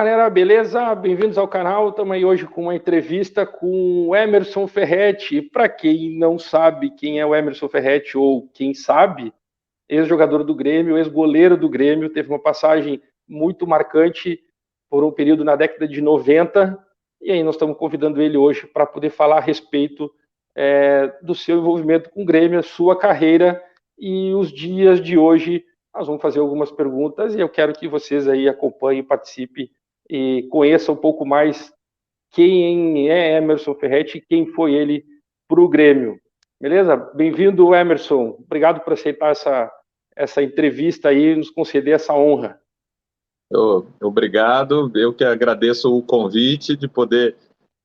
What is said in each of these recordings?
galera, beleza? Bem-vindos ao canal. Estamos aí hoje com uma entrevista com o Emerson Ferretti. Para quem não sabe quem é o Emerson Ferretti, ou quem sabe, ex-jogador do Grêmio, ex-goleiro do Grêmio, teve uma passagem muito marcante por um período na década de 90, e aí nós estamos convidando ele hoje para poder falar a respeito do seu envolvimento com o Grêmio, a sua carreira e os dias de hoje. Nós vamos fazer algumas perguntas e eu quero que vocês aí acompanhem, participem e conheçam um pouco mais quem é Emerson Ferretti e quem foi ele para o Grêmio. Beleza? Bem-vindo, Emerson. Obrigado por aceitar essa entrevista aí e nos conceder essa honra. Obrigado. Eu que agradeço o convite de poder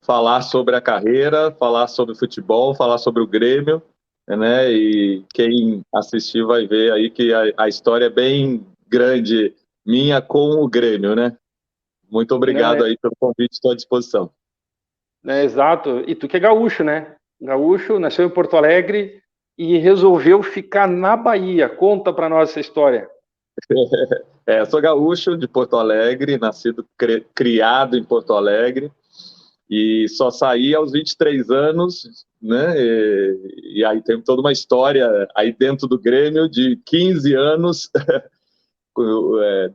falar sobre a carreira, falar sobre futebol, falar sobre o Grêmio, né? E quem assistir vai ver aí que a história é bem grande minha com o Grêmio, né? Muito obrigado aí pelo convite, estou à disposição. Exato. E tu que é gaúcho, né? Gaúcho, nasceu em Porto Alegre e resolveu ficar na Bahia. Conta para nós essa história. Sou gaúcho de Porto Alegre, nascido, criado em Porto Alegre, e só saí aos 23 anos, né? E aí tem toda uma história aí dentro do Grêmio de 15 anos,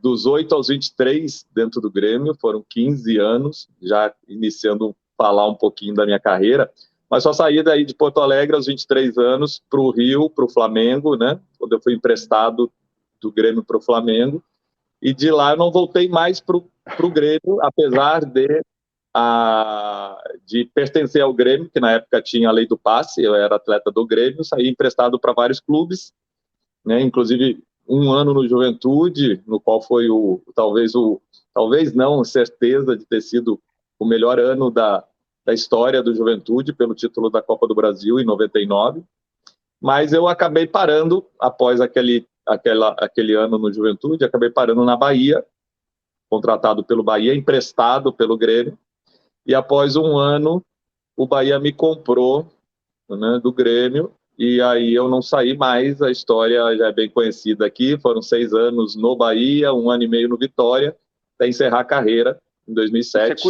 dos 8 aos 23 dentro do Grêmio, foram 15 anos, já iniciando a falar um pouquinho da minha carreira, mas só saí daí de Porto Alegre aos 23 anos para o Rio, para o Flamengo, né? Quando eu fui emprestado do Grêmio para o Flamengo, e de lá eu não voltei mais para o Grêmio, apesar de pertencer ao Grêmio, que na época tinha a lei do passe, eu era atleta do Grêmio, saí emprestado para vários clubes, né? Inclusive um ano no Juventude, no qual foi talvez não, certeza de ter sido o melhor ano da história do Juventude, pelo título da Copa do Brasil em 99, mas eu acabei parando após aquele ano no Juventude, acabei parando na Bahia, contratado pelo Bahia, emprestado pelo Grêmio, e após um ano o Bahia me comprou, né, do Grêmio, e aí eu não saí mais. A história já é bem conhecida aqui, foram 6 anos no Bahia, 1 ano e meio no Vitória, até encerrar a carreira em 2007.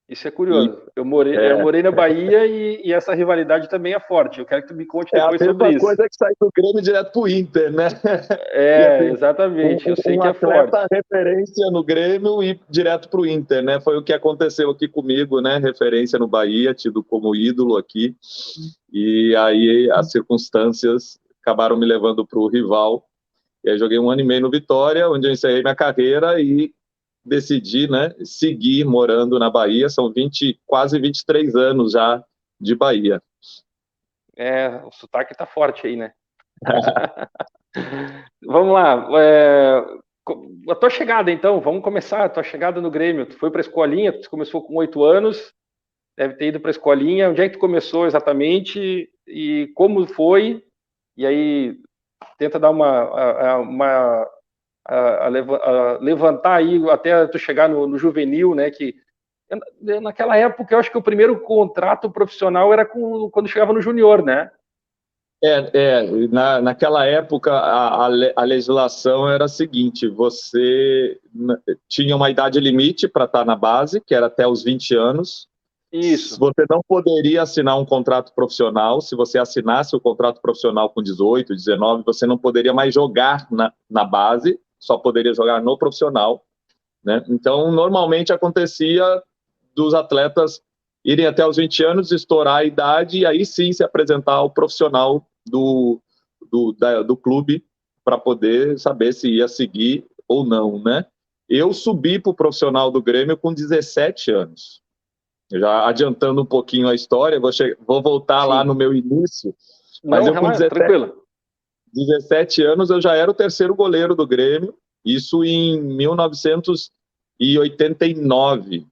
Isso é curioso. Eu morei na Bahia e essa rivalidade também é forte. Eu quero que tu me conte depois sobre isso. É a mesma coisa que sair do Grêmio direto pro Inter, né? Exatamente. Eu sei que é forte. Referência no Grêmio e direto pro Inter, né? Foi o que aconteceu aqui comigo, né? Referência no Bahia, tido como ídolo aqui. E aí as circunstâncias acabaram me levando pro rival. E aí joguei 1 ano e meio no Vitória, onde eu encerrei minha carreira e decidi, né, seguir morando na Bahia. São quase 23 anos já de Bahia. O sotaque tá forte aí, né? Vamos lá. A tua chegada, então, vamos começar. A tua chegada no Grêmio. Tu foi para a escolinha, tu começou com 8 anos, deve ter ido para a escolinha. Onde é que tu começou exatamente e como foi? E aí tenta dar levantar aí até tu chegar no juvenil, né? Que naquela época eu acho que o primeiro contrato profissional era quando chegava no júnior, né? Naquela época a legislação era a seguinte: você tinha uma idade limite para estar na base, que era até os 20 anos. Isso. Você não poderia assinar um contrato profissional. Se você assinasse o contrato profissional com 18, 19, você não poderia mais jogar na base, só poderia jogar no profissional, né? Então, normalmente acontecia dos atletas irem até os 20 anos, estourar a idade e aí sim se apresentar ao profissional do clube para poder saber se ia seguir ou não, né? Eu subi para o profissional do Grêmio com 17 anos. Já adiantando um pouquinho a história, vou voltar lá no meu início. Mas eu com 17 anos eu já era o terceiro goleiro do Grêmio, isso em 1989.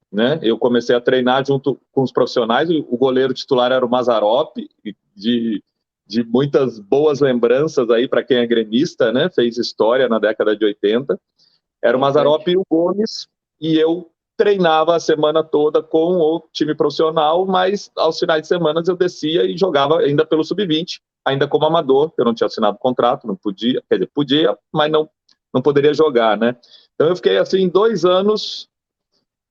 Né? Eu comecei a treinar junto com os profissionais. O goleiro titular era o Mazzaropi, de muitas boas lembranças aí para quem é gremista, né? Fez história na década de 80. Era o Mazzaropi e o Gomes, e eu treinava a semana toda com o time profissional, mas aos finais de semana eu descia e jogava ainda pelo sub-20, ainda como amador. Eu não tinha assinado contrato, não podia, quer dizer, podia, mas não poderia jogar, né? Então eu fiquei assim 2 anos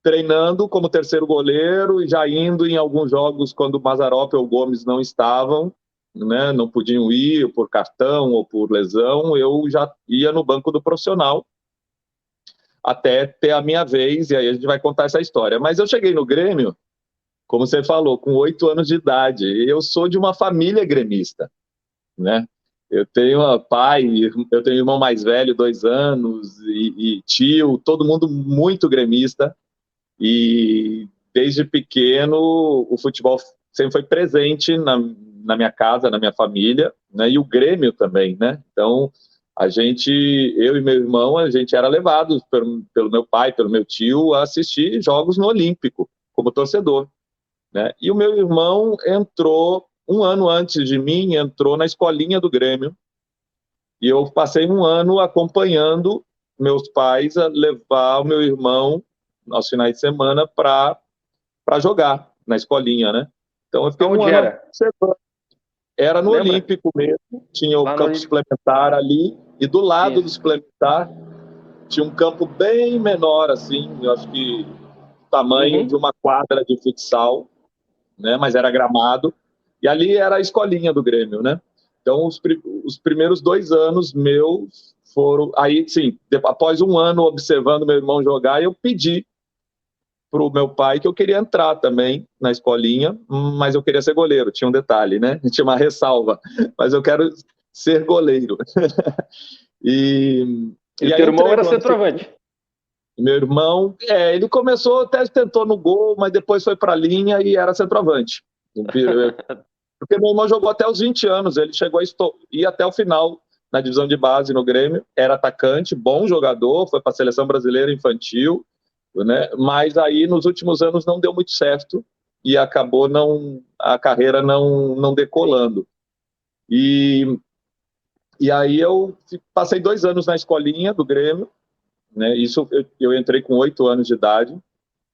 treinando como terceiro goleiro e já indo em alguns jogos quando o Mazzaropi ou o Gomes não estavam, né, não podiam ir por cartão ou por lesão, eu já ia no banco do profissional até ter a minha vez, e aí a gente vai contar essa história. Mas eu cheguei no Grêmio, como você falou, com 8 anos de idade, e eu sou de uma família gremista, né? Eu tenho pai, eu tenho irmão mais velho, 2 anos, e tio, todo mundo muito gremista, e desde pequeno o futebol sempre foi presente na minha casa, na minha família, né? E o Grêmio também, né? Então, eu e meu irmão, a gente era levado pelo meu pai, pelo meu tio, a assistir jogos no Olímpico, como torcedor, né? E o meu irmão entrou, um ano antes de mim, entrou na escolinha do Grêmio, e eu passei um ano acompanhando meus pais a levar o meu irmão aos finais de semana para jogar na escolinha, né? Então eu fiquei um Aonde ano era? observando. Era no Lembra? Olímpico mesmo, tinha o Lá no campo suplementar ali, e do lado do Isso. suplementar tinha um campo bem menor, assim, eu acho que o tamanho de Uhum. uma quadra de futsal, né? Mas era gramado, e ali era a escolinha do Grêmio, né? Então os primeiros 2 anos meus foram, aí sim, após um ano observando meu irmão jogar, eu pedi para o meu pai que eu queria entrar também na escolinha, mas eu queria ser goleiro. Tinha um detalhe, né? Tinha uma ressalva, mas eu quero ser goleiro. e, E o e aí teu irmão entrei era no ano seguinte. centroavante. Meu irmão, ele começou, até tentou no gol, mas depois foi para a linha e era centroavante. Porque meu irmão jogou até os 20 anos, ele chegou a ir até o final na divisão de base no Grêmio, era atacante, bom jogador, foi para a seleção brasileira infantil, né? Mas aí nos últimos anos não deu muito certo e acabou a carreira não decolando. E, e aí eu passei 2 anos na escolinha do Grêmio, né? Isso eu entrei com 8 anos de idade.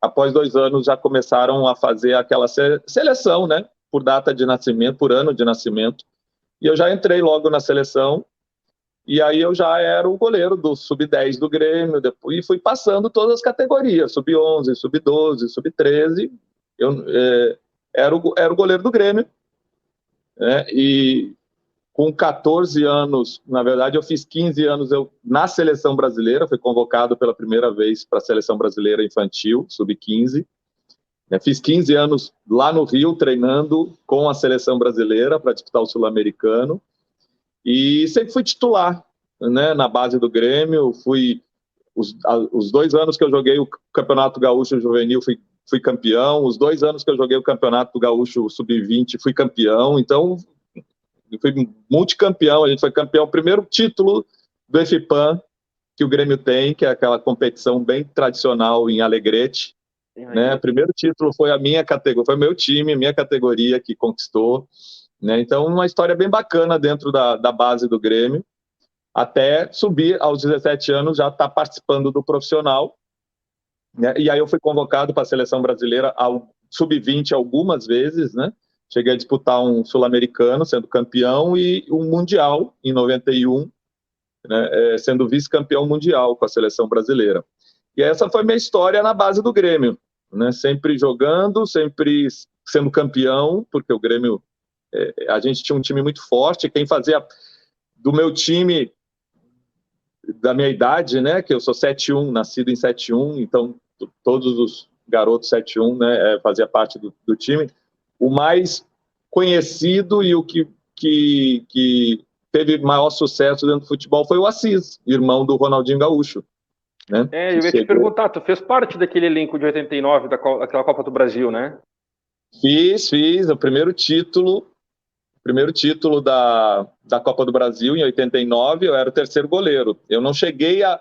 Após 2 anos já começaram a fazer aquela seleção, né? Por data de nascimento, por ano de nascimento. E eu já entrei logo na seleção. E aí eu já era o goleiro do sub-10 do Grêmio, depois, e fui passando todas as categorias, sub-11, sub-12, sub-13. Eu era o goleiro do Grêmio, né? E com 14 anos, na verdade eu fiz 15 anos na seleção brasileira, fui convocado pela primeira vez para a seleção brasileira infantil, sub-15. Fiz 15 anos lá no Rio, treinando com a seleção brasileira para disputar o Sul-Americano. E sempre fui titular, né, na base do Grêmio. Os 2 anos que eu joguei o Campeonato Gaúcho Juvenil, fui campeão. Os 2 anos que eu joguei o Campeonato Gaúcho Sub-20, fui campeão. Então, eu fui multicampeão. A gente foi campeão, o primeiro título do FIPAM que o Grêmio tem, que é aquela competição bem tradicional em Alegrete, né? O primeiro título foi a minha categoria, foi meu time, minha categoria que conquistou, né? Então, uma história bem bacana dentro da base do Grêmio, até subir aos 17 anos, já estar participando do profissional, né? E aí eu fui convocado para a seleção brasileira ao sub-20 algumas vezes, né? Cheguei a disputar um sul-americano, sendo campeão, e um mundial em 91, né? Sendo vice-campeão mundial com a seleção brasileira. E essa foi minha história na base do Grêmio, né? Sempre jogando, sempre sendo campeão, porque o Grêmio, a gente tinha um time muito forte. Quem fazia do meu time, da minha idade, né? Que eu sou 71, nascido em 71, então todos os garotos 71, né? Fazia parte do time. O mais conhecido e o que teve maior sucesso dentro do futebol foi o Assis, irmão do Ronaldinho Gaúcho, né? Eu ia te perguntar, tu fez parte daquele elenco de 89, daquela Copa do Brasil, né? Fiz o primeiro título da Copa do Brasil em 89, eu era o terceiro goleiro. Eu não cheguei a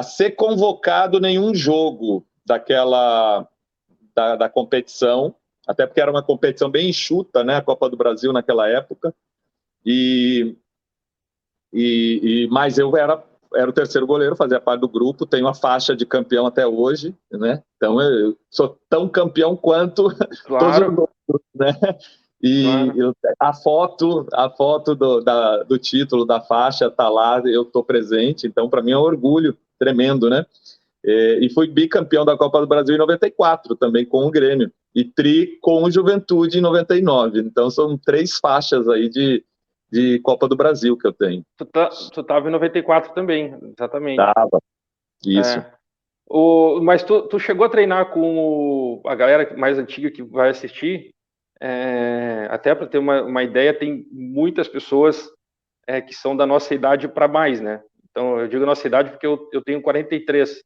ser convocado nenhum jogo da competição, até porque era uma competição bem enxuta, né? A Copa do Brasil naquela época. Mas eu era o terceiro goleiro, fazia parte do grupo, tenho a faixa de campeão até hoje, né? Então eu sou tão campeão quanto todos os Claro, outros, né? E claro. a foto do título, da faixa, tá lá, eu estou presente, então para mim é um orgulho tremendo, né? E fui bicampeão da Copa do Brasil em 94, também com o Grêmio. E tri com o Juventude em 99. Então são 3 faixas aí de Copa do Brasil que eu tenho. Tu tava em 94 também, exatamente. Tava, isso. Mas tu chegou a treinar com a galera mais antiga que vai assistir? Até para ter uma ideia, tem muitas pessoas que são da nossa idade para mais, né? Então, eu digo nossa idade porque eu tenho 43,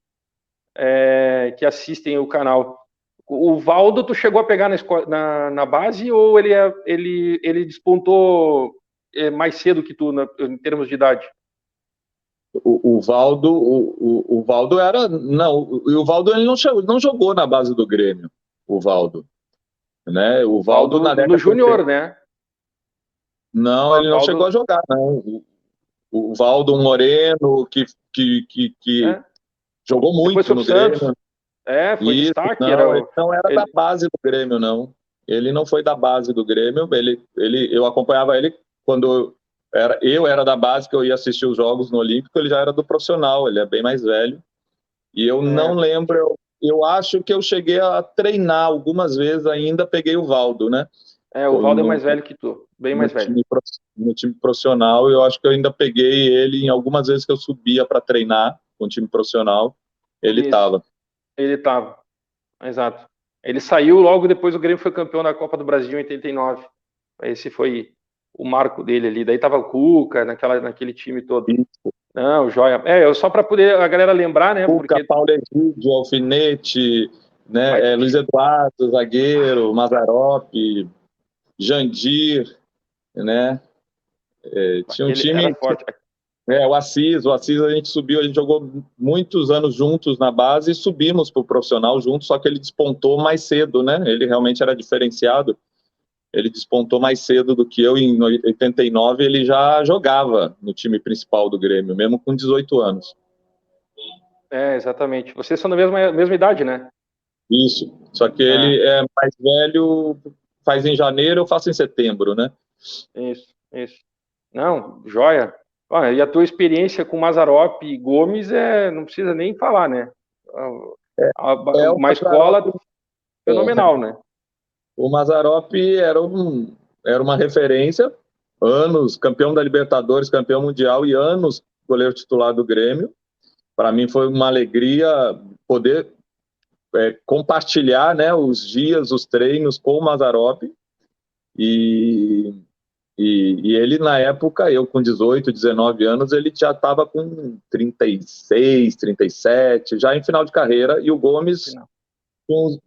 que assistem o canal. O Valdo, tu chegou a pegar na base ou ele despontou mais cedo que tu, em termos de idade? O Valdo era. Não, o Valdo ele não jogou na base do Grêmio, o Valdo. Né? O Valdo na década no Júnior, né? Não, ele não chegou a jogar, não. O Valdo Moreno, que jogou muito no Grêmio. Foi destaque. Ele não era da base do Grêmio, não. Ele não foi da base do Grêmio. Eu acompanhava ele quando eu era da base, que eu ia assistir os jogos no Olímpico, ele já era do profissional, ele é bem mais velho. E eu não lembro, eu acho que eu cheguei a treinar algumas vezes ainda, peguei o Valdo, né? O Valdo é mais velho que tu, bem mais velho. No time profissional, eu acho que eu ainda peguei ele em algumas vezes que eu subia para treinar com o time profissional, ele estava. Ele estava, exato. Ele saiu logo depois, o Grêmio foi campeão da Copa do Brasil em 89. Esse foi o marco dele ali. Daí tava o Cuca, naquele time todo. Isso. Não, joia. Só para poder a galera lembrar, né? Cuca, porque... Paulo Egídio, Alfinete, né? Luiz Eduardo, zagueiro, Mazzaropi, Jandir, né? Tinha um time... Era forte. O Assis a gente subiu, a gente jogou muitos anos juntos na base e subimos para o profissional juntos, só que ele despontou mais cedo, né? Ele realmente era diferenciado. Ele despontou mais cedo do que eu. Em 89 ele já jogava no time principal do Grêmio, mesmo com 18 anos. Exatamente. Vocês são da mesma idade, né? Isso. Só que ele é mais velho, faz em janeiro, eu faço em setembro, né? Isso. Não, joia. E a tua experiência com Mazzaropi e Gomes não precisa nem falar, né? Uma escola fenomenal, né? O Mazzaropi era uma referência, anos campeão da Libertadores, campeão mundial e anos goleiro titular do Grêmio. Para mim foi uma alegria poder compartilhar, né, os dias, os treinos com o Mazzaropi. E ele, na época, eu com 18, 19 anos, ele já estava com 36, 37, já em final de carreira, e o Gomes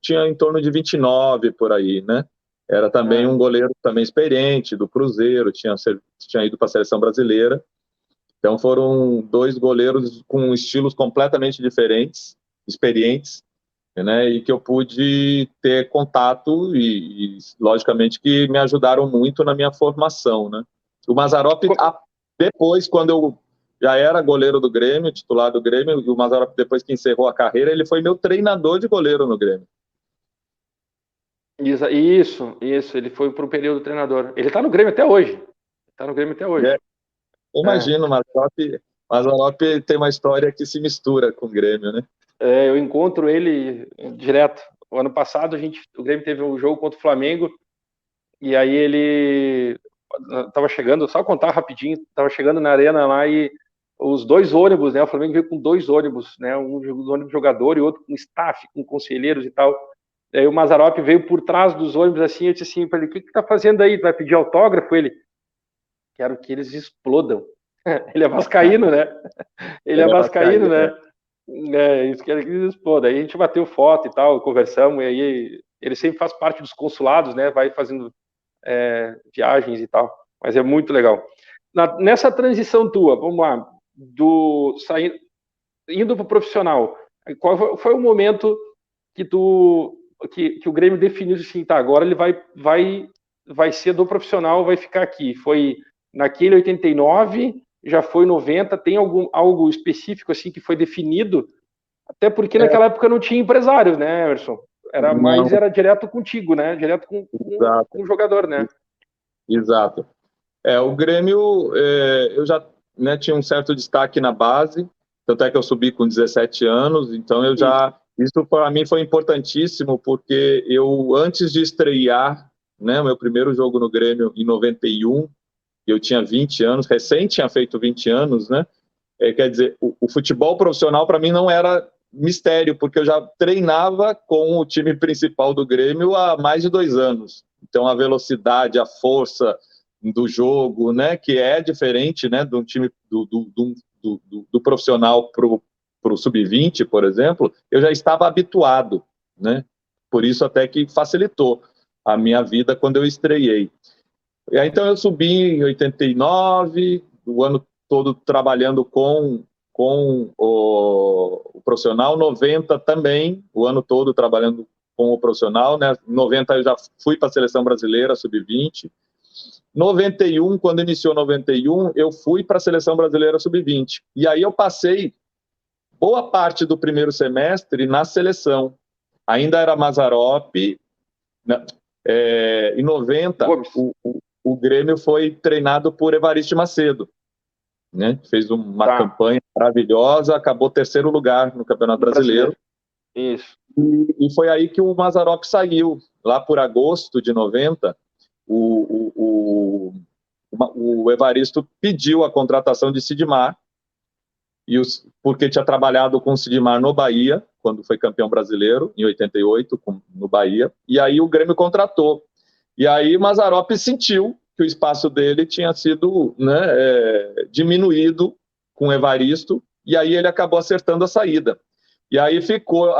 tinha em torno de 29 por aí, né? Era também um goleiro também experiente, do Cruzeiro, tinha ido para a seleção brasileira. Então foram 2 goleiros com estilos completamente diferentes, experientes, né? E que eu pude ter contato e logicamente que me ajudaram muito na minha formação, né? O Mazzaropi, depois, quando eu já era goleiro do Grêmio, titular do Grêmio, e o Mazzaropi, depois que encerrou a carreira, ele foi meu treinador de goleiro no Grêmio. Isso, ele foi para um período treinador. Ele está no Grêmio até hoje. Imagino, o Mazzaropi tem uma história que se mistura com o Grêmio, né? Eu encontro ele direto. O ano passado o Grêmio teve um jogo contra o Flamengo e aí ele estava chegando, só contar rapidinho, estava chegando na arena lá e os 2 ônibus, né? O Flamengo veio com 2 ônibus, né? Um ônibus jogador e outro com staff, com conselheiros e tal. Aí o Mazzaropi veio por trás dos ônibus assim, eu disse assim para ele: o que tá fazendo aí? Tu vai pedir autógrafo? Ele: quero que eles explodam. Ele é vascaíno, né? Ele é vascaíno, né? Isso que ele expôs. Daí a gente bateu foto e tal, conversamos, e aí ele sempre faz parte dos consulados, né? Vai fazendo viagens e tal. Mas é muito legal. Nessa transição tua, vamos lá, indo para o profissional, qual foi o momento que o Grêmio definiu assim, tá, agora ele vai ser do profissional, vai ficar aqui? Foi naquele 89, já foi 90, tem algo específico assim que foi definido? Até porque naquela época não tinha empresários, né, Emerson? Era direto contigo, né? Direto com o jogador, né? Exato. O Grêmio, eu já tinha um certo destaque na base, tanto é que eu subi com 17 anos, então eu já... Isso para mim foi importantíssimo, porque eu, antes de estrear, né, o meu primeiro jogo no Grêmio em 91, eu tinha 20 anos, recém tinha feito 20 anos, né? Quer dizer, o futebol profissional para mim não era mistério, porque eu já treinava com o time principal do Grêmio há mais de 2 anos. Então a velocidade, a força do jogo, né, que é diferente, né, do time do profissional para o sub-20, por exemplo, eu já estava habituado, né? Por isso até que facilitou a minha vida quando eu estreiei. E aí, então eu subi em 89, o ano todo trabalhando com o profissional, 90 também, o ano todo trabalhando com o profissional, né? 90 eu já fui para a seleção brasileira, sub-20. 91, quando iniciou 91, eu fui para a seleção brasileira sub-20. E aí eu passei boa parte do primeiro semestre na seleção. Ainda era Mazzaropi, né? Em 90, o Grêmio foi treinado por Evariste Macedo, né? Fez uma campanha maravilhosa, acabou terceiro lugar no Campeonato Brasileiro. Isso. E foi aí que o Mazzaropi saiu. Lá por agosto de 90, o Evaristo pediu a contratação de Sidmar, porque tinha trabalhado com o Sidmar no Bahia, quando foi campeão brasileiro, em 88, no Bahia, e aí o Grêmio contratou. E aí o Mazzaropi sentiu que o espaço dele tinha sido, né, diminuído com o Evaristo, e aí ele acabou acertando a saída. E aí ficou,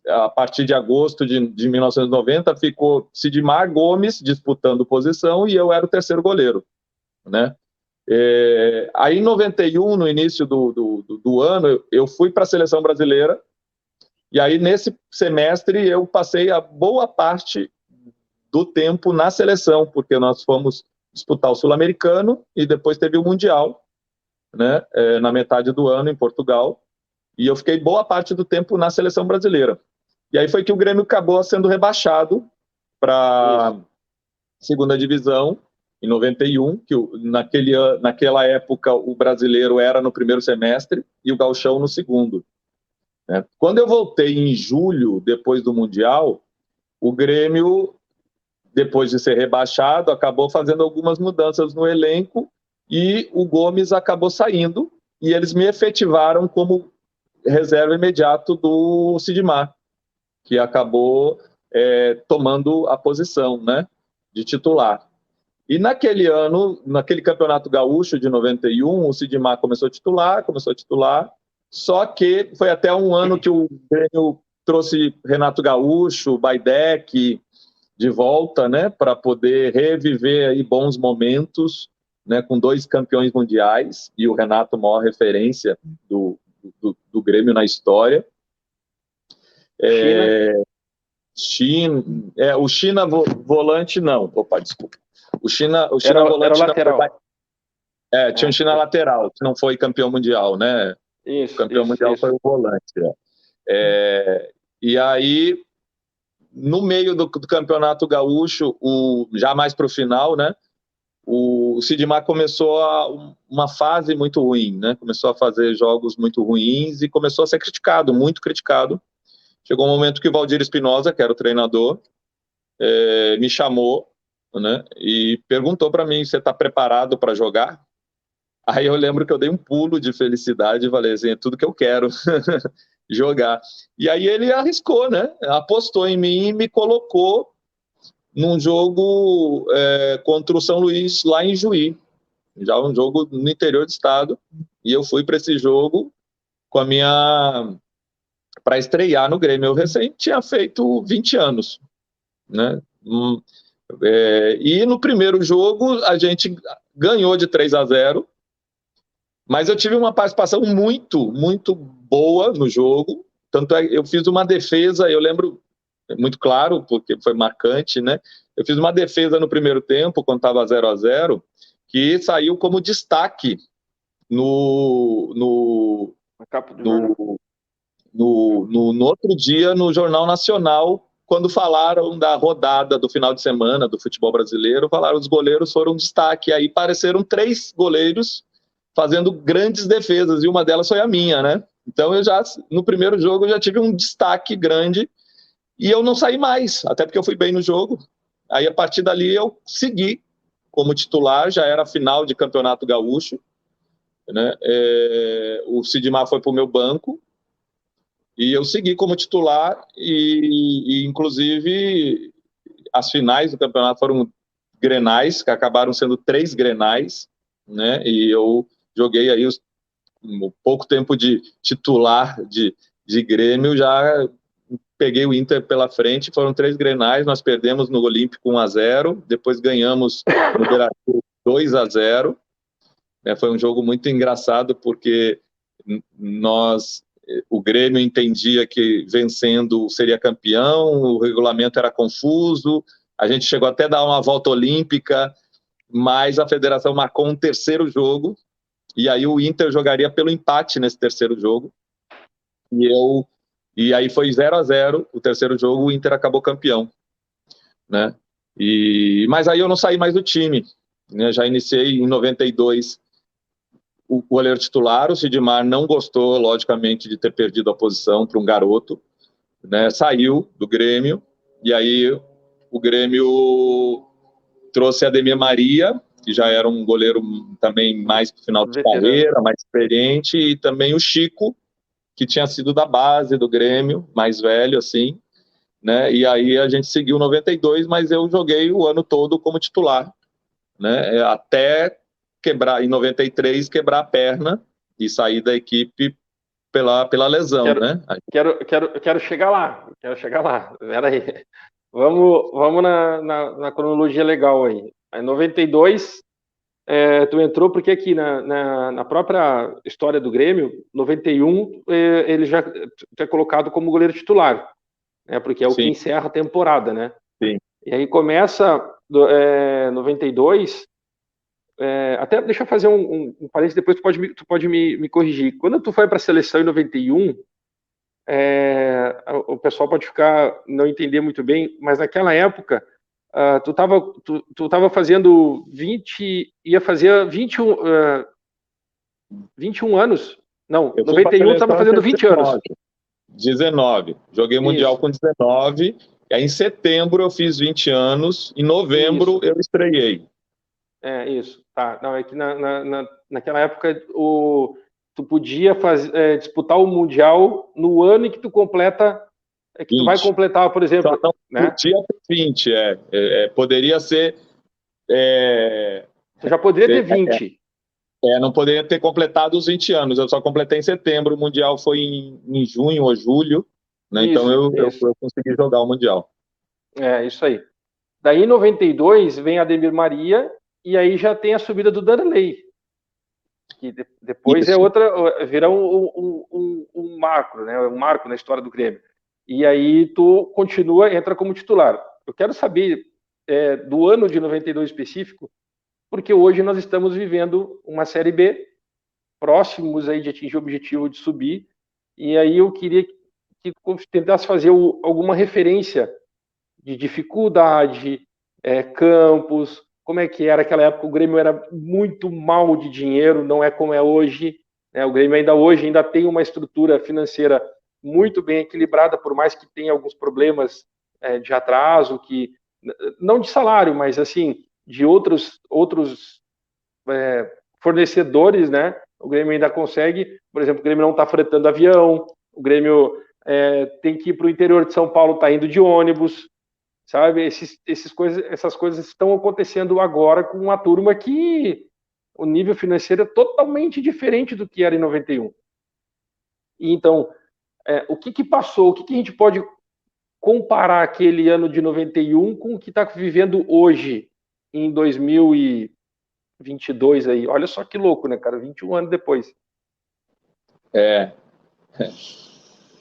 a partir de agosto de 1990, ficou Sidmar Gomes disputando posição e eu era o terceiro goleiro, né? Aí em 91, no início do ano, eu fui para a seleção brasileira, e aí nesse semestre eu passei a boa parte do tempo na seleção, porque nós fomos disputar o Sul-Americano e depois teve o Mundial, né, na metade do ano em Portugal, e eu fiquei boa parte do tempo na seleção brasileira. E aí foi que o Grêmio acabou sendo rebaixado para segunda divisão em 91, que naquela época o brasileiro era no primeiro semestre e o gauchão no segundo, né? Quando eu voltei em julho, depois do Mundial, o Grêmio, depois de ser rebaixado, acabou fazendo algumas mudanças no elenco e o Gomes acabou saindo e eles me efetivaram como reserva imediato do Sidmar, que acabou tomando a posição, né, de titular. E naquele ano, naquele Campeonato Gaúcho de 91, o Sidmar começou a titular, só que foi até um ano que o Grêmio trouxe Renato Gaúcho, Baidec de volta, né, para poder reviver aí bons momentos, né, com 2 campeões mundiais, e o Renato, maior referência do Grêmio na história. O China volante não, opa, desculpa. O China volante era lateral. Tinha um China lateral, que não foi campeão mundial, né? Isso, o campeão mundial foi o volante. E aí, no meio do Campeonato Gaúcho, já mais para o final, né? O Sidmar começou uma fase muito ruim, né? Começou a fazer jogos muito ruins e começou a ser criticado, muito criticado. Chegou um momento que o Valdir Espinosa, que era o treinador, me chamou, né, e perguntou para mim: você está preparado para jogar? Aí eu lembro que eu dei um pulo de felicidade e falei assim: é tudo que eu quero jogar. E aí ele arriscou, né? Apostou em mim e me colocou num jogo contra o São Luís, lá em Juí. Já um jogo no interior do estado. E eu fui para esse jogo com para estrear no Grêmio. Eu recém tinha feito 20 anos, né? E no primeiro jogo a gente ganhou de 3-0, mas eu tive uma participação muito, muito boa no jogo. Tanto é que eu fiz uma defesa, eu lembro muito claro, porque foi marcante, né? Eu fiz uma defesa no primeiro tempo, quando estava 0-0, que saiu como destaque no outro dia, no Jornal Nacional, quando falaram da rodada do final de semana do futebol brasileiro, falaram que os goleiros foram destaque. Aí apareceram 3 goleiros fazendo grandes defesas, e uma delas foi a minha, né? Então, no primeiro jogo, eu já tive um destaque grande, e eu não saí mais, até porque eu fui bem no jogo. Aí, a partir dali, eu segui como titular, já era final de Campeonato Gaúcho, né? O Sidmar foi para o meu banco, e eu segui como titular, e inclusive, as finais do campeonato foram grenais, que acabaram sendo 3 grenais, né? E eu joguei aí um pouco tempo de titular de Grêmio, já peguei o Inter pela frente, foram 3 grenais, nós perdemos no Olímpico 1-0, depois ganhamos no Beira-Rio 2-0, né? Foi um jogo muito engraçado, porque o Grêmio entendia que vencendo seria campeão, o regulamento era confuso, a gente chegou até a dar uma volta olímpica, mas a federação marcou um terceiro jogo, e aí o Inter jogaria pelo empate nesse terceiro jogo, e aí foi 0-0 o terceiro jogo, o Inter acabou campeão, né? Mas aí eu não saí mais do time, né? Já iniciei em 92 o goleiro titular, o Sidmar não gostou, logicamente, de ter perdido a posição para um garoto, né? Saiu do Grêmio, e aí o Grêmio trouxe Ademir Maria, que já era um goleiro também mais para o final de carreira, mais experiente, e também o Chico, que tinha sido da base do Grêmio, mais velho, assim, né? E aí a gente seguiu 92, mas eu joguei o ano todo como titular, né? Até quebrar, em 93, quebrar a perna e sair da equipe pela lesão, né? Quero chegar lá, Peraí. Vamos na cronologia legal aí. Em 92, tu entrou porque aqui na própria história do Grêmio, 91, ele já é colocado como goleiro titular, né? Porque é o que encerra a temporada, né? Sim. E aí começa 92. Até deixa eu fazer um parênteses, depois tu pode me corrigir. Quando tu foi para a seleção em 91, o pessoal pode não entender muito bem, mas naquela época tu tava fazendo 20, ia fazer 21 anos. Não, 91 tu estava fazendo 20 anos. 19. Joguei Mundial com 19. E aí, em setembro eu fiz 20 anos. Em novembro eu estreiei. Isso. Tá. Não, é que naquela época tu podia disputar o Mundial no ano em que tu completa. Que tu vai completar, por exemplo. Só não podia ter 20. Poderia ser. Tu já poderia ter 20. Não poderia ter completado os 20 anos. Eu só completei em setembro. O Mundial foi em junho ou julho. Né? Então eu consegui jogar o Mundial. Isso aí. Daí em 92 vem Ademir Maria, e aí já tem a subida do Danley, que depois vira um marco, né? Um marco na história do Grêmio. E aí tu entra como titular. Eu quero saber do ano de 92 específico, porque hoje nós estamos vivendo uma Série B, próximos aí de atingir o objetivo de subir, e aí eu queria que tentasse fazer alguma referência de dificuldade, campos, como é que era aquela época. O Grêmio era muito mal de dinheiro, não é como é hoje, né? O Grêmio ainda tem uma estrutura financeira muito bem equilibrada, por mais que tenha alguns problemas de atraso, que não de salário, mas assim de outros fornecedores, né? O Grêmio ainda consegue, por exemplo, o Grêmio não está fretando avião, o Grêmio tem que ir para o interior de São Paulo, está indo de ônibus, sabe? Essas coisas estão acontecendo agora com uma turma que o nível financeiro é totalmente diferente do que era em 91. E então, o que passou? O que a gente pode comparar aquele ano de 91 com o que está vivendo hoje, em 2022 aí? Olha só que louco, né, cara? 21 anos depois.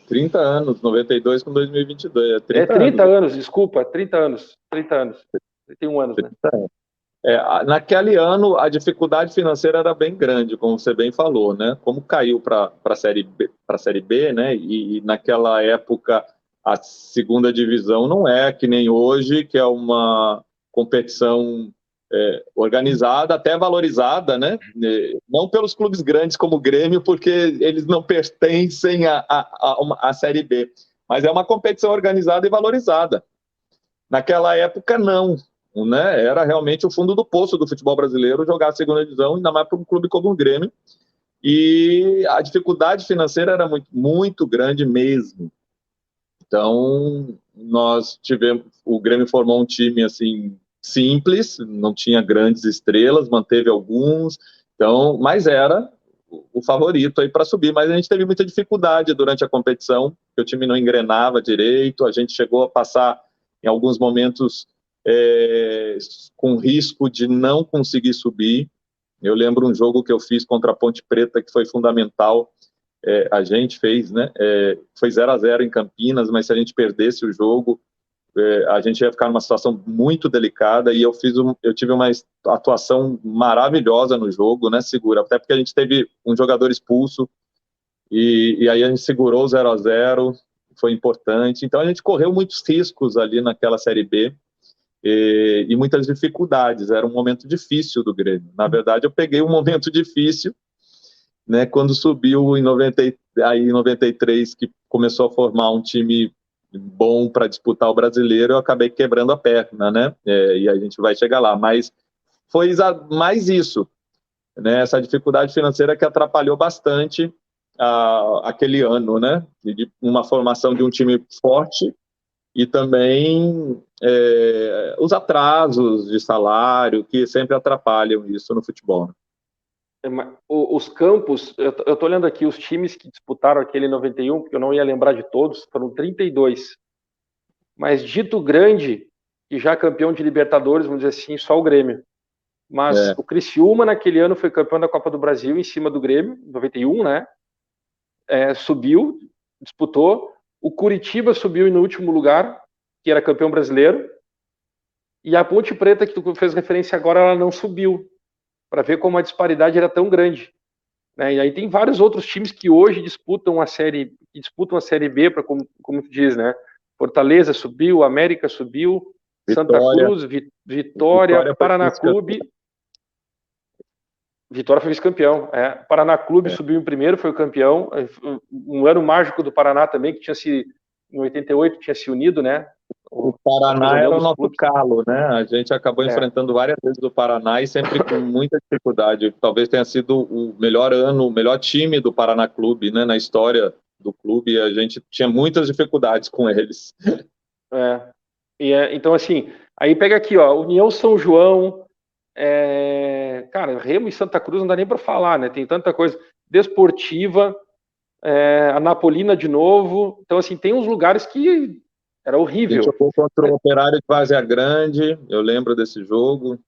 30 anos, 92 com 2022. 30 anos, desculpa, 30 anos. 31 anos, né? Naquele ano, a dificuldade financeira era bem grande, como você bem falou, né? Como caiu para a Série B, né? E naquela época, a segunda divisão não é que nem hoje, que é uma competição organizada, até valorizada, né? Não pelos clubes grandes como o Grêmio, porque eles não pertencem à Série B, mas é uma competição organizada e valorizada. Naquela época, não. Né? Era realmente o fundo do poço do futebol brasileiro jogar a segunda divisão, ainda mais para um clube como o Grêmio. E a dificuldade financeira era muito, muito grande mesmo. Então, o Grêmio formou um time assim simples, não tinha grandes estrelas, manteve alguns, então, mas era o favorito aí para subir. Mas a gente teve muita dificuldade durante a competição, porque o time não engrenava direito, a gente chegou a passar em alguns momentos com risco de não conseguir subir. Eu lembro um jogo que eu fiz contra a Ponte Preta que foi fundamental. A gente fez, né? Foi 0-0 em Campinas, mas se a gente perdesse o jogo, a gente ia ficar numa situação muito delicada. E eu tive uma atuação maravilhosa no jogo, né? Segura, até porque a gente teve um jogador expulso e aí a gente segurou o 0-0, foi importante. Então a gente correu muitos riscos ali naquela Série B. E muitas dificuldades, era um momento difícil do Grêmio. Na verdade, eu peguei um momento difícil, né, quando subiu em 93, que começou a formar um time bom para disputar o Brasileiro, eu acabei quebrando a perna, né, e a gente vai chegar lá, mas foi mais isso, né, essa dificuldade financeira que atrapalhou bastante aquele ano, né, de uma formação de um time forte, e também os atrasos de salário, que sempre atrapalham isso no futebol. Os campos, eu estou olhando aqui os times que disputaram aquele 91, porque eu não ia lembrar de todos, foram 32. Mas dito grande, e já campeão de Libertadores, vamos dizer assim, só o Grêmio. Mas o Criciúma, naquele ano, foi campeão da Copa do Brasil em cima do Grêmio, 91, né? Subiu, disputou. O Curitiba subiu no último lugar, que era campeão brasileiro. E a Ponte Preta, que tu fez referência agora, ela não subiu, para ver como a disparidade era tão grande. Né? E aí tem vários outros times que hoje disputam a Série B, para como tu diz, né? Fortaleza subiu, América subiu, Santa Cruz, Vitória, Paraná Clube. Vitória foi vice-campeão. Paraná Clube subiu em primeiro, foi o campeão. Um ano mágico do Paraná também, que em 88 tinha se unido, né? O Paraná era o nosso calo, né? A gente acabou enfrentando várias vezes o Paraná e sempre com muita dificuldade. Talvez tenha sido o melhor ano, o melhor time do Paraná Clube, né? Na história do clube, e a gente tinha muitas dificuldades com eles. Então, assim, aí pega aqui, ó, União São João, cara, Remo e Santa Cruz não dá nem para falar, né? Tem tanta coisa. Desportiva, a Napolina de novo. Então, assim, tem uns lugares que era horrível. A gente jogou contra o Operário de Várzea Grande, eu lembro desse jogo.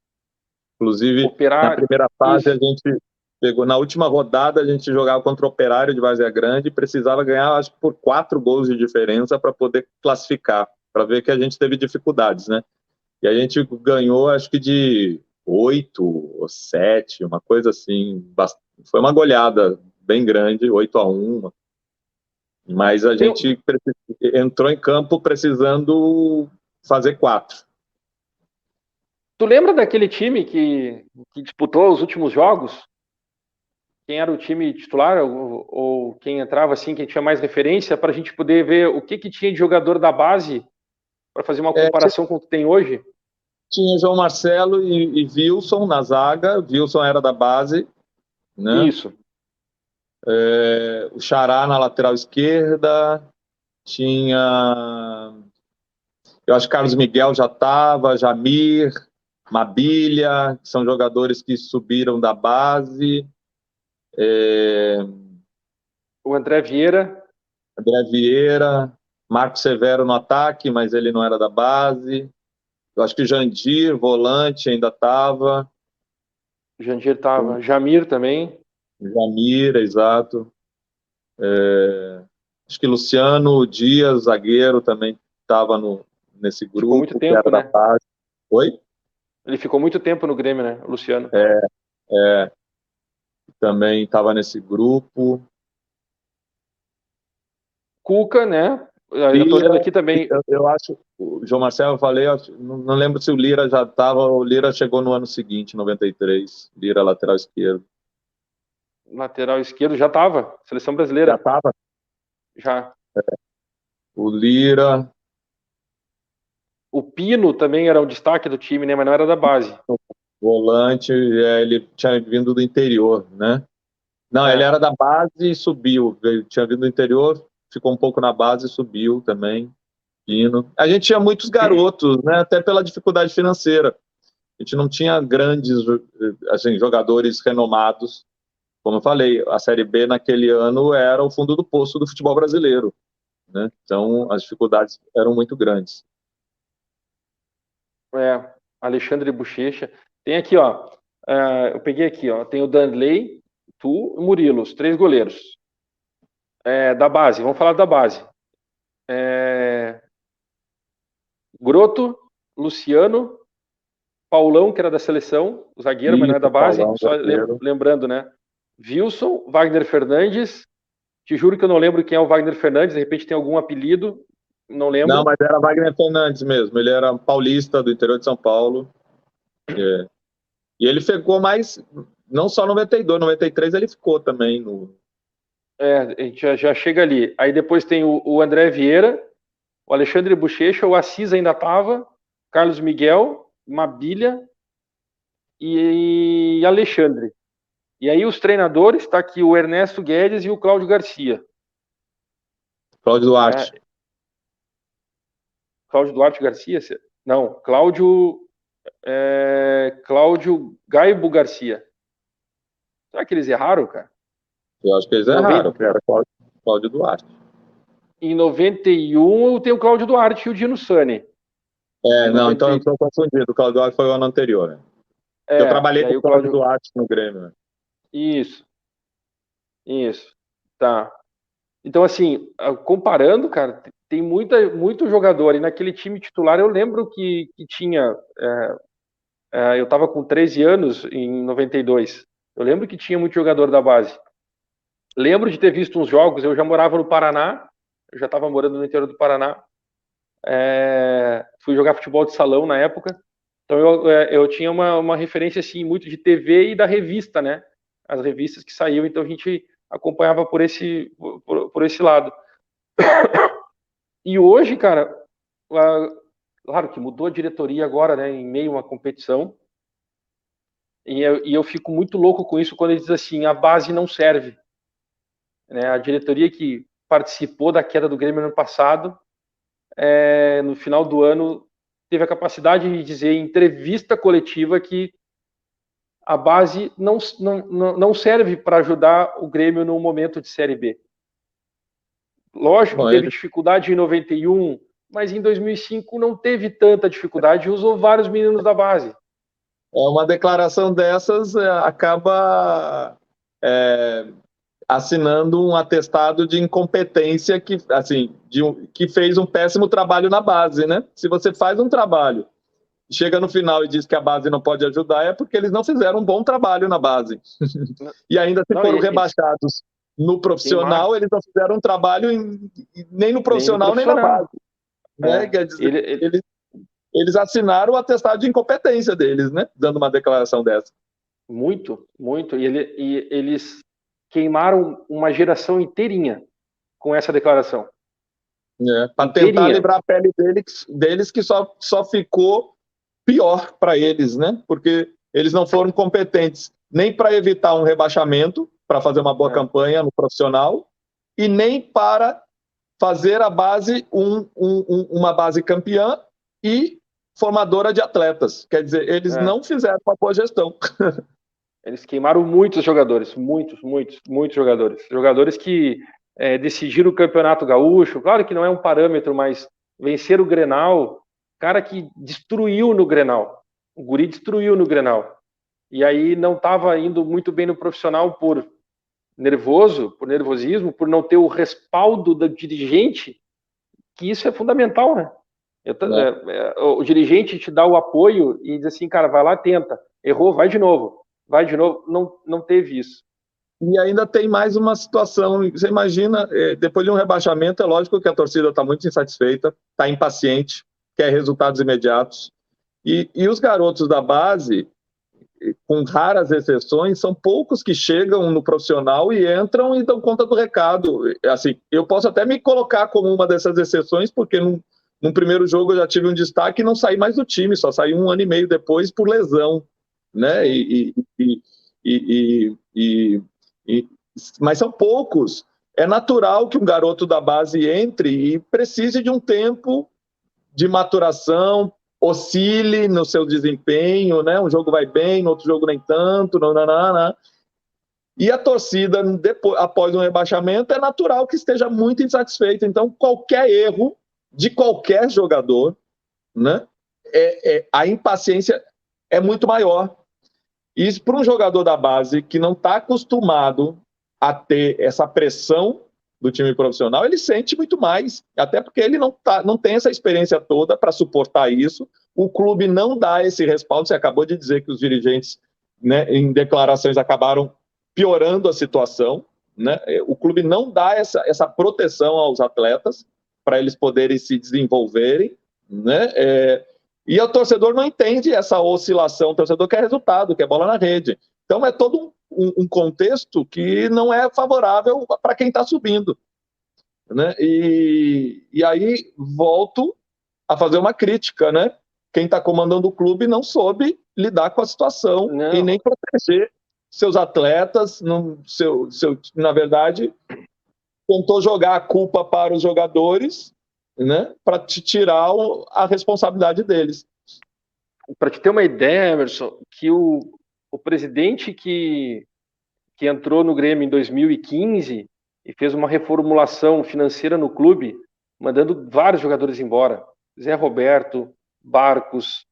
Inclusive, na primeira fase, a gente pegou, na última rodada, a gente jogava contra o Operário de Várzea Grande e precisava ganhar, acho que por 4 gols de diferença para poder classificar, para ver que a gente teve dificuldades, né? E a gente ganhou, acho que de 8 ou 7, uma coisa assim. Foi uma goleada bem grande, 8-1. Mas a gente entrou em campo precisando fazer 4. Tu lembra daquele time que disputou os últimos jogos? Quem era o time titular ou quem entrava assim, quem tinha mais referência, para a gente poder ver o que tinha de jogador da base para fazer uma comparação com o que tem hoje? Tinha João Marcelo e Wilson na zaga. Wilson era da base, né? Isso. O Xará na lateral esquerda. Tinha... Eu acho que Carlos Miguel já estava, Jamir, Mabilha, que são jogadores que subiram da base. O André Vieira. Marco Severo no ataque, mas ele não era da base. Eu acho que Jandir, volante, ainda estava. Jandir estava. Jamir também. Jamir, exato. Acho que Luciano Dias, zagueiro, também estava nesse grupo. Ficou muito tempo, que era da base. Oi? Ele ficou muito tempo no Grêmio, né, Luciano? Também estava nesse grupo. Cuca, né? Eu tô olhando aqui também. Eu acho o João Marcelo, eu falei, não lembro se o Lira já estava, o Lira chegou no ano seguinte, 93, Lira lateral esquerdo. Lateral esquerdo já estava, seleção Já brasileira, estava? já. O Lira, O Pino também era um destaque do time, né? Mas não era da base. volante, ele tinha vindo do interior, né? Não, ele É. era da base e subiu. Ele tinha vindo do interior, ficou um pouco na base e subiu também. Pino. A gente tinha muitos garotos, né? Até pela dificuldade financeira. A gente não tinha grandes assim, jogadores renomados. Como eu falei, a Série B naquele ano era o fundo do poço do futebol brasileiro, né? Então as dificuldades eram muito grandes. É, Alexandre Bochecha. Tem aqui, ó. Eu peguei aqui, ó. Tem o Danley, tu e Murilo, os 3 goleiros. Da base, vamos falar da base. Groto, Luciano, Paulão, que era da seleção, o zagueiro, mas não é da Isso, base. Paulão, Só zagueiro. lembrando, né? Wilson, Wagner Fernandes. Te juro que eu não lembro quem é o Wagner Fernandes, de repente tem algum apelido, não Não, lembro. mas era Wagner Fernandes mesmo. Ele era paulista do interior de São Paulo. É. E ele ficou mais, não só 92, 93 ele ficou também no. A gente já chega ali. Aí depois tem o André Vieira, o Alexandre Bochecha, o Assis ainda estava, Carlos Miguel, Mabilha e Alexandre. E aí os treinadores, está aqui o Ernesto Guedes e o Cláudio Garcia. Cláudio Duarte. Cláudio Duarte Garcia? Não, Cláudio Gaibo Garcia. Será que eles erraram, cara? Eu acho que eles Em, 90, erraram, que era Cláudio Duarte. em 91 eu tenho o Cláudio Duarte e o Dino Sani. Não, então eu 90, estou confundido. O Cláudio Duarte foi o ano anterior, né? Eu e trabalhei com aí o o Cláudio Cláudio. Duarte no Grêmio, né? Isso, isso. Tá. Então, assim, comparando, cara, tem muito jogador. E naquele time titular, eu lembro que tinha. Eu estava com 13 anos em 92. Eu lembro que tinha muito jogador da base. Lembro de ter visto uns jogos. Eu já morava no Paraná, eu já estava morando no interior do Paraná. Fui jogar futebol de salão na época. Então eu tinha uma referência assim muito de TV e da revista, né? As revistas que saíam, então a gente acompanhava por esse lado. E hoje, cara, claro que mudou a diretoria agora, né, em meio a uma competição, e eu fico muito louco com isso quando ele diz assim, a base não serve. Né? A diretoria que participou da queda do Grêmio no ano passado, no final do ano, teve a capacidade de dizer em entrevista coletiva que a base não serve para ajudar o Grêmio no momento de Série B. Lógico que Bom, teve dificuldade em 91, mas em 2005 não teve tanta dificuldade e usou vários meninos da base. uma declaração dessas acaba assinando um atestado de incompetência que, assim, que fez um péssimo trabalho na base, né? Se você faz um trabalho, chega no final e diz que a base não pode ajudar, é porque eles não fizeram um bom trabalho na base. E ainda se Não, foram eles rebaixados no queimaram, profissional, eles não fizeram um trabalho nem no nem no profissional, nem na base. profissional. Né? Quer dizer, Ele, eles assinaram o atestado de incompetência deles, né? Dando uma declaração dessa. muito, muito. E eles queimaram uma geração inteirinha com essa declaração. Para tentar Inteirinha. livrar a pele deles que só ficou pior para eles, né? Porque eles não foram competentes nem para evitar um rebaixamento, para fazer uma boa campanha no profissional, e nem para fazer a base uma base campeã e formadora de atletas. Quer dizer, eles não fizeram uma boa gestão. Eles queimaram muitos jogadores, muitos jogadores. Jogadores que decidiram o Campeonato Gaúcho, claro que não é um parâmetro, mas vencer o Grenal, cara que destruiu no Grenal. O guri destruiu no Grenal. E aí não estava indo muito bem no profissional por nervosismo, por não ter o respaldo do dirigente, que isso é fundamental, né? O dirigente te dá o apoio e diz assim, cara, vai lá, tenta. Errou, vai de novo. Não teve isso. E ainda tem mais uma situação. Você imagina, depois de um rebaixamento, é lógico que a torcida está muito insatisfeita, está impaciente, quer resultados imediatos. E os garotos da base, com raras exceções, são poucos que chegam no profissional e entram e dão conta do recado. Assim, eu posso até me colocar como uma dessas exceções, porque no primeiro jogo eu já tive um destaque e não saí mais do time, só saí 1 ano e meio depois por lesão, né? Mas são poucos. É natural que um garoto da base entre e precise de um tempo de maturação, oscile no seu desempenho, né? Um jogo vai bem, no outro jogo nem tanto, não. E a torcida, após um rebaixamento, é natural que esteja muito insatisfeita. Então, qualquer erro de qualquer jogador, né? A impaciência é muito maior. E isso, para um jogador da base que não está acostumado a ter essa pressão do time profissional, ele sente muito mais, até porque ele não tem essa experiência toda para suportar isso. O clube não dá esse respaldo. Você acabou de dizer que os dirigentes, né, em declarações, acabaram piorando a situação, né? O clube não dá essa proteção aos atletas para eles poderem se desenvolverem, né? E o torcedor não entende essa oscilação. O torcedor quer resultado, quer bola na rede. Então é todo um contexto que não é favorável para quem está subindo, né? E aí volto a fazer uma crítica, né? Quem está comandando o clube não soube lidar com a situação e nem proteger seus atletas. Na verdade, tentou jogar a culpa para os jogadores, né? Para te tirar a responsabilidade deles. Para te ter uma ideia, Emerson, que o presidente que entrou no Grêmio em 2015 e fez uma reformulação financeira no clube, mandando vários jogadores embora. Zé Roberto, Barcos,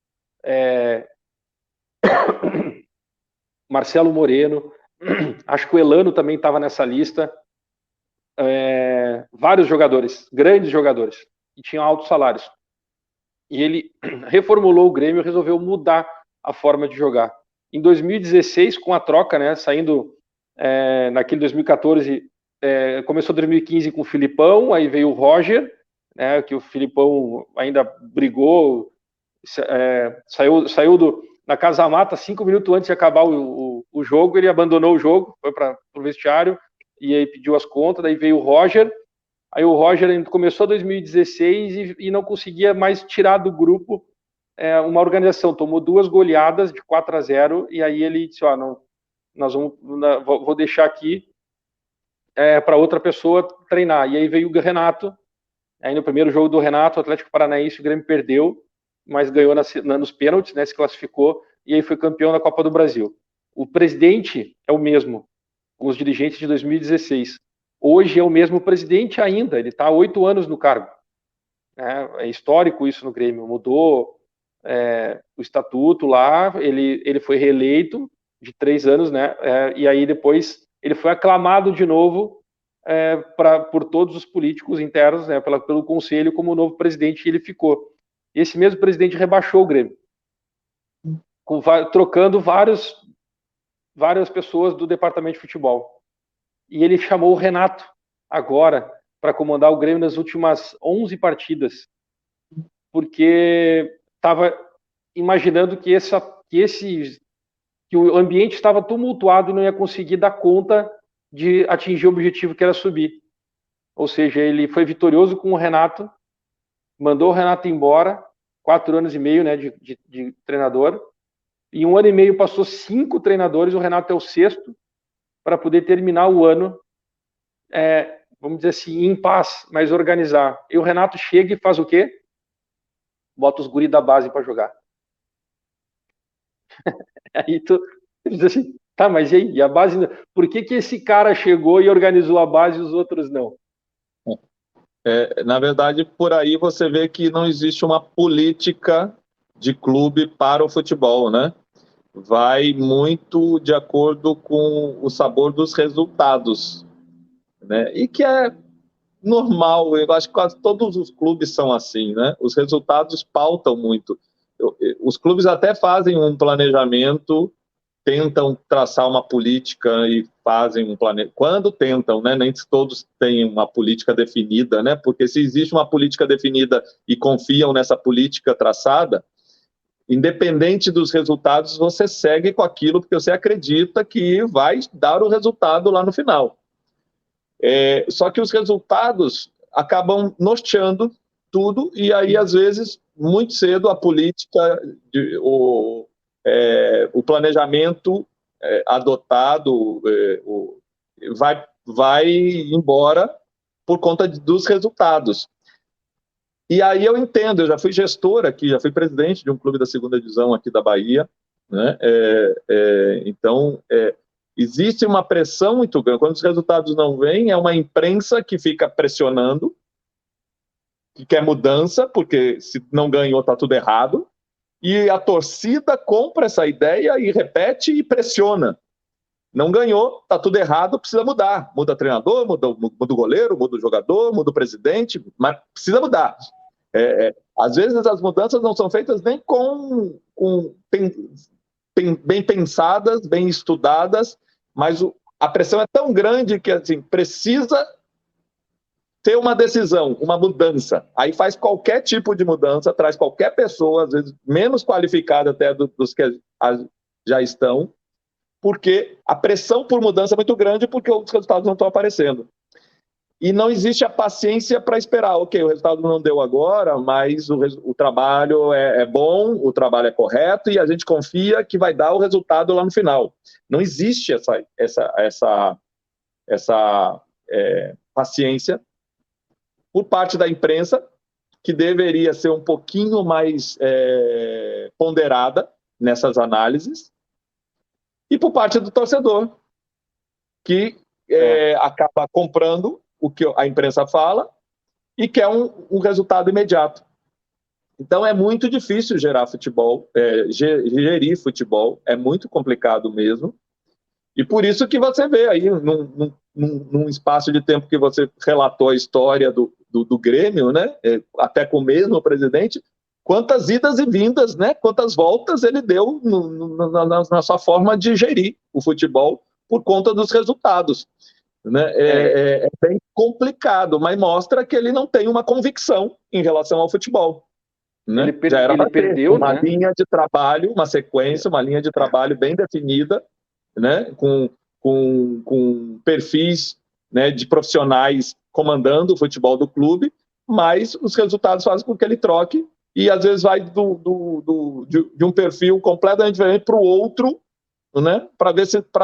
Marcelo Moreno, acho que o Elano também estava nessa lista. Vários jogadores, grandes jogadores, que tinham altos salários. E ele reformulou o Grêmio e resolveu mudar a forma de jogar. Em 2016, com a troca, né, saindo naquele 2014, começou 2015 com o Filipão, aí veio o Roger, né, que o Filipão ainda brigou, saiu na Casa Mata 5 minutos antes de acabar o jogo, ele abandonou o jogo, foi para o vestiário, e aí pediu as contas, daí veio o Roger. Aí o Roger começou 2016 e não conseguia mais tirar do grupo uma organização. Tomou 2 goleadas de 4-0 e aí ele disse, vou deixar aqui para outra pessoa treinar. E aí veio o Renato. Aí no primeiro jogo do Renato, o Atlético Paranaense, o Grêmio perdeu, mas ganhou nos pênaltis, né, se classificou e aí foi campeão da Copa do Brasil. O presidente é o mesmo, com os dirigentes de 2016. Hoje é o mesmo presidente ainda, ele está há 8 anos no cargo. É histórico isso no Grêmio, mudou o estatuto lá, ele foi reeleito de 3 anos, né? E aí depois ele foi aclamado de novo por todos os políticos internos, né, pelo conselho, como novo presidente, e ele ficou. E esse mesmo presidente rebaixou o Grêmio, trocando várias pessoas do departamento de futebol. E ele chamou o Renato agora para comandar o Grêmio nas últimas 11 partidas, porque estava imaginando que o ambiente estava tumultuado e não ia conseguir dar conta de atingir o objetivo que era subir. Ou seja, ele foi vitorioso com o Renato, mandou o Renato embora, 4 anos e meio, né, de treinador, e 1 ano e meio passou 5 treinadores, o Renato é o 6º, para poder terminar o ano, vamos dizer assim, em paz, mas organizar. E o Renato chega e faz o quê? Bota os guris da base para jogar. Aí tu diz assim, tá, mas e aí? E a base, por que esse cara chegou e organizou a base e os outros não? Na verdade, por aí você vê que não existe uma política de clube para o futebol, né? Vai muito de acordo com o sabor dos resultados, né? E que é normal, eu acho que quase todos os clubes são assim, né? Os resultados pautam muito. Os clubes até fazem um planejamento tentam traçar uma política e fazem um planejamento. Quando tentam, né? Nem todos têm uma política definida, né? Porque se existe uma política definida e confiam nessa política traçada, independente dos resultados, você segue com aquilo porque você acredita que vai dar o resultado lá no final. Só que os resultados acabam norteando tudo, e aí, às vezes, muito cedo, a política, o planejamento adotado vai embora por conta dos resultados. E aí eu entendo, eu já fui gestor aqui, já fui presidente de um clube da segunda divisão aqui da Bahia, né? Então, existe uma pressão muito grande. Quando os resultados não vêm, é uma imprensa que fica pressionando, que quer mudança, porque se não ganhou, está tudo errado, e a torcida compra essa ideia e repete e pressiona. Não ganhou, está tudo errado, precisa mudar. Muda treinador, muda o goleiro, muda o jogador, muda o presidente, mas precisa mudar. Às vezes as mudanças não são feitas nem bem pensadas, bem estudadas, mas a pressão é tão grande que assim, precisa ter uma decisão, uma mudança. Aí faz qualquer tipo de mudança, traz qualquer pessoa, às vezes menos qualificada até dos que já estão, porque a pressão por mudança é muito grande porque os resultados não estão aparecendo. E não existe a paciência para esperar. Ok, o resultado não deu agora, mas o trabalho é bom, o trabalho é correto e a gente confia que vai dar o resultado lá no final. Não existe essa paciência por parte da imprensa, que deveria ser um pouquinho mais ponderada nessas análises, e por parte do torcedor, que acaba comprando o que a imprensa fala e quer um resultado imediato. Então é muito difícil gerar futebol, gerir futebol, é muito complicado mesmo. E por isso que você vê aí, num espaço de tempo que você relatou a história do Grêmio, né? Até com o mesmo presidente, quantas idas e vindas, né? Quantas voltas ele deu na sua forma de gerir o futebol por conta dos resultados. Né? É bem complicado, mas mostra que ele não tem uma convicção em relação ao futebol. Né? Já era para ter uma linha de trabalho, uma sequência, uma linha de trabalho bem definida, né? com perfis, né, de profissionais comandando o futebol do clube, mas os resultados fazem com que ele troque e às vezes vai de um perfil completamente diferente para o outro, né? para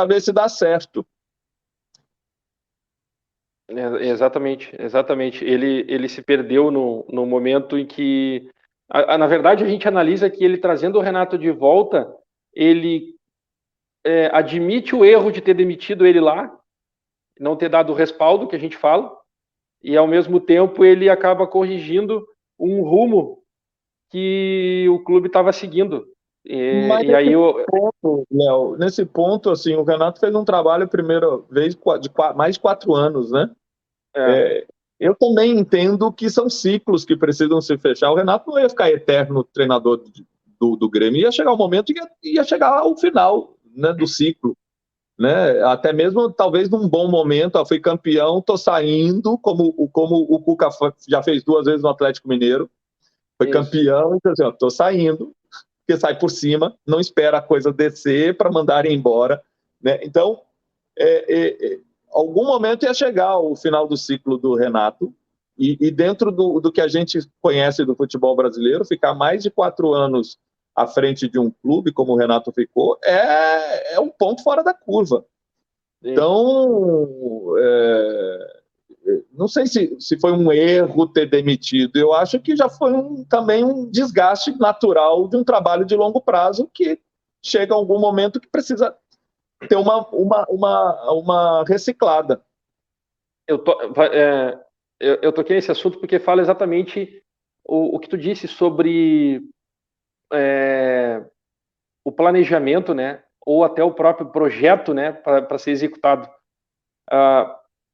ver se dá certo. Exatamente. Ele se perdeu no momento em que, na verdade, a gente analisa que ele trazendo o Renato de volta, ele admite o erro de ter demitido ele lá, não ter dado o respaldo que a gente fala, e ao mesmo tempo ele acaba corrigindo um rumo que o clube estava seguindo. Léo, nesse ponto, assim, o Renato fez um trabalho, primeira vez, de mais de 4 anos, né? Eu também entendo que são ciclos que precisam se fechar. O Renato não ia ficar eterno treinador do Grêmio, ia chegar um momento que ia chegar ao final, né, do ciclo. Né? Até mesmo, talvez, num bom momento, fui campeão, estou saindo, como o Cuca já fez 2 vezes no Atlético Mineiro, foi campeão, então assim, estou saindo, porque sai por cima, não espera a coisa descer para mandarem embora. Né? Então, algum momento ia chegar o final do ciclo do Renato, e dentro do que a gente conhece do futebol brasileiro, ficar mais de 4 anos à frente de um clube, como o Renato ficou, é um ponto fora da curva. Então, não sei se foi um erro ter demitido, eu acho que já foi também um desgaste natural de um trabalho de longo prazo que chega a algum momento que precisa ter uma reciclada. Eu toquei nesse assunto porque fala exatamente o que tu disse sobre o planejamento, né, ou até o próprio projeto, né, para ser executado.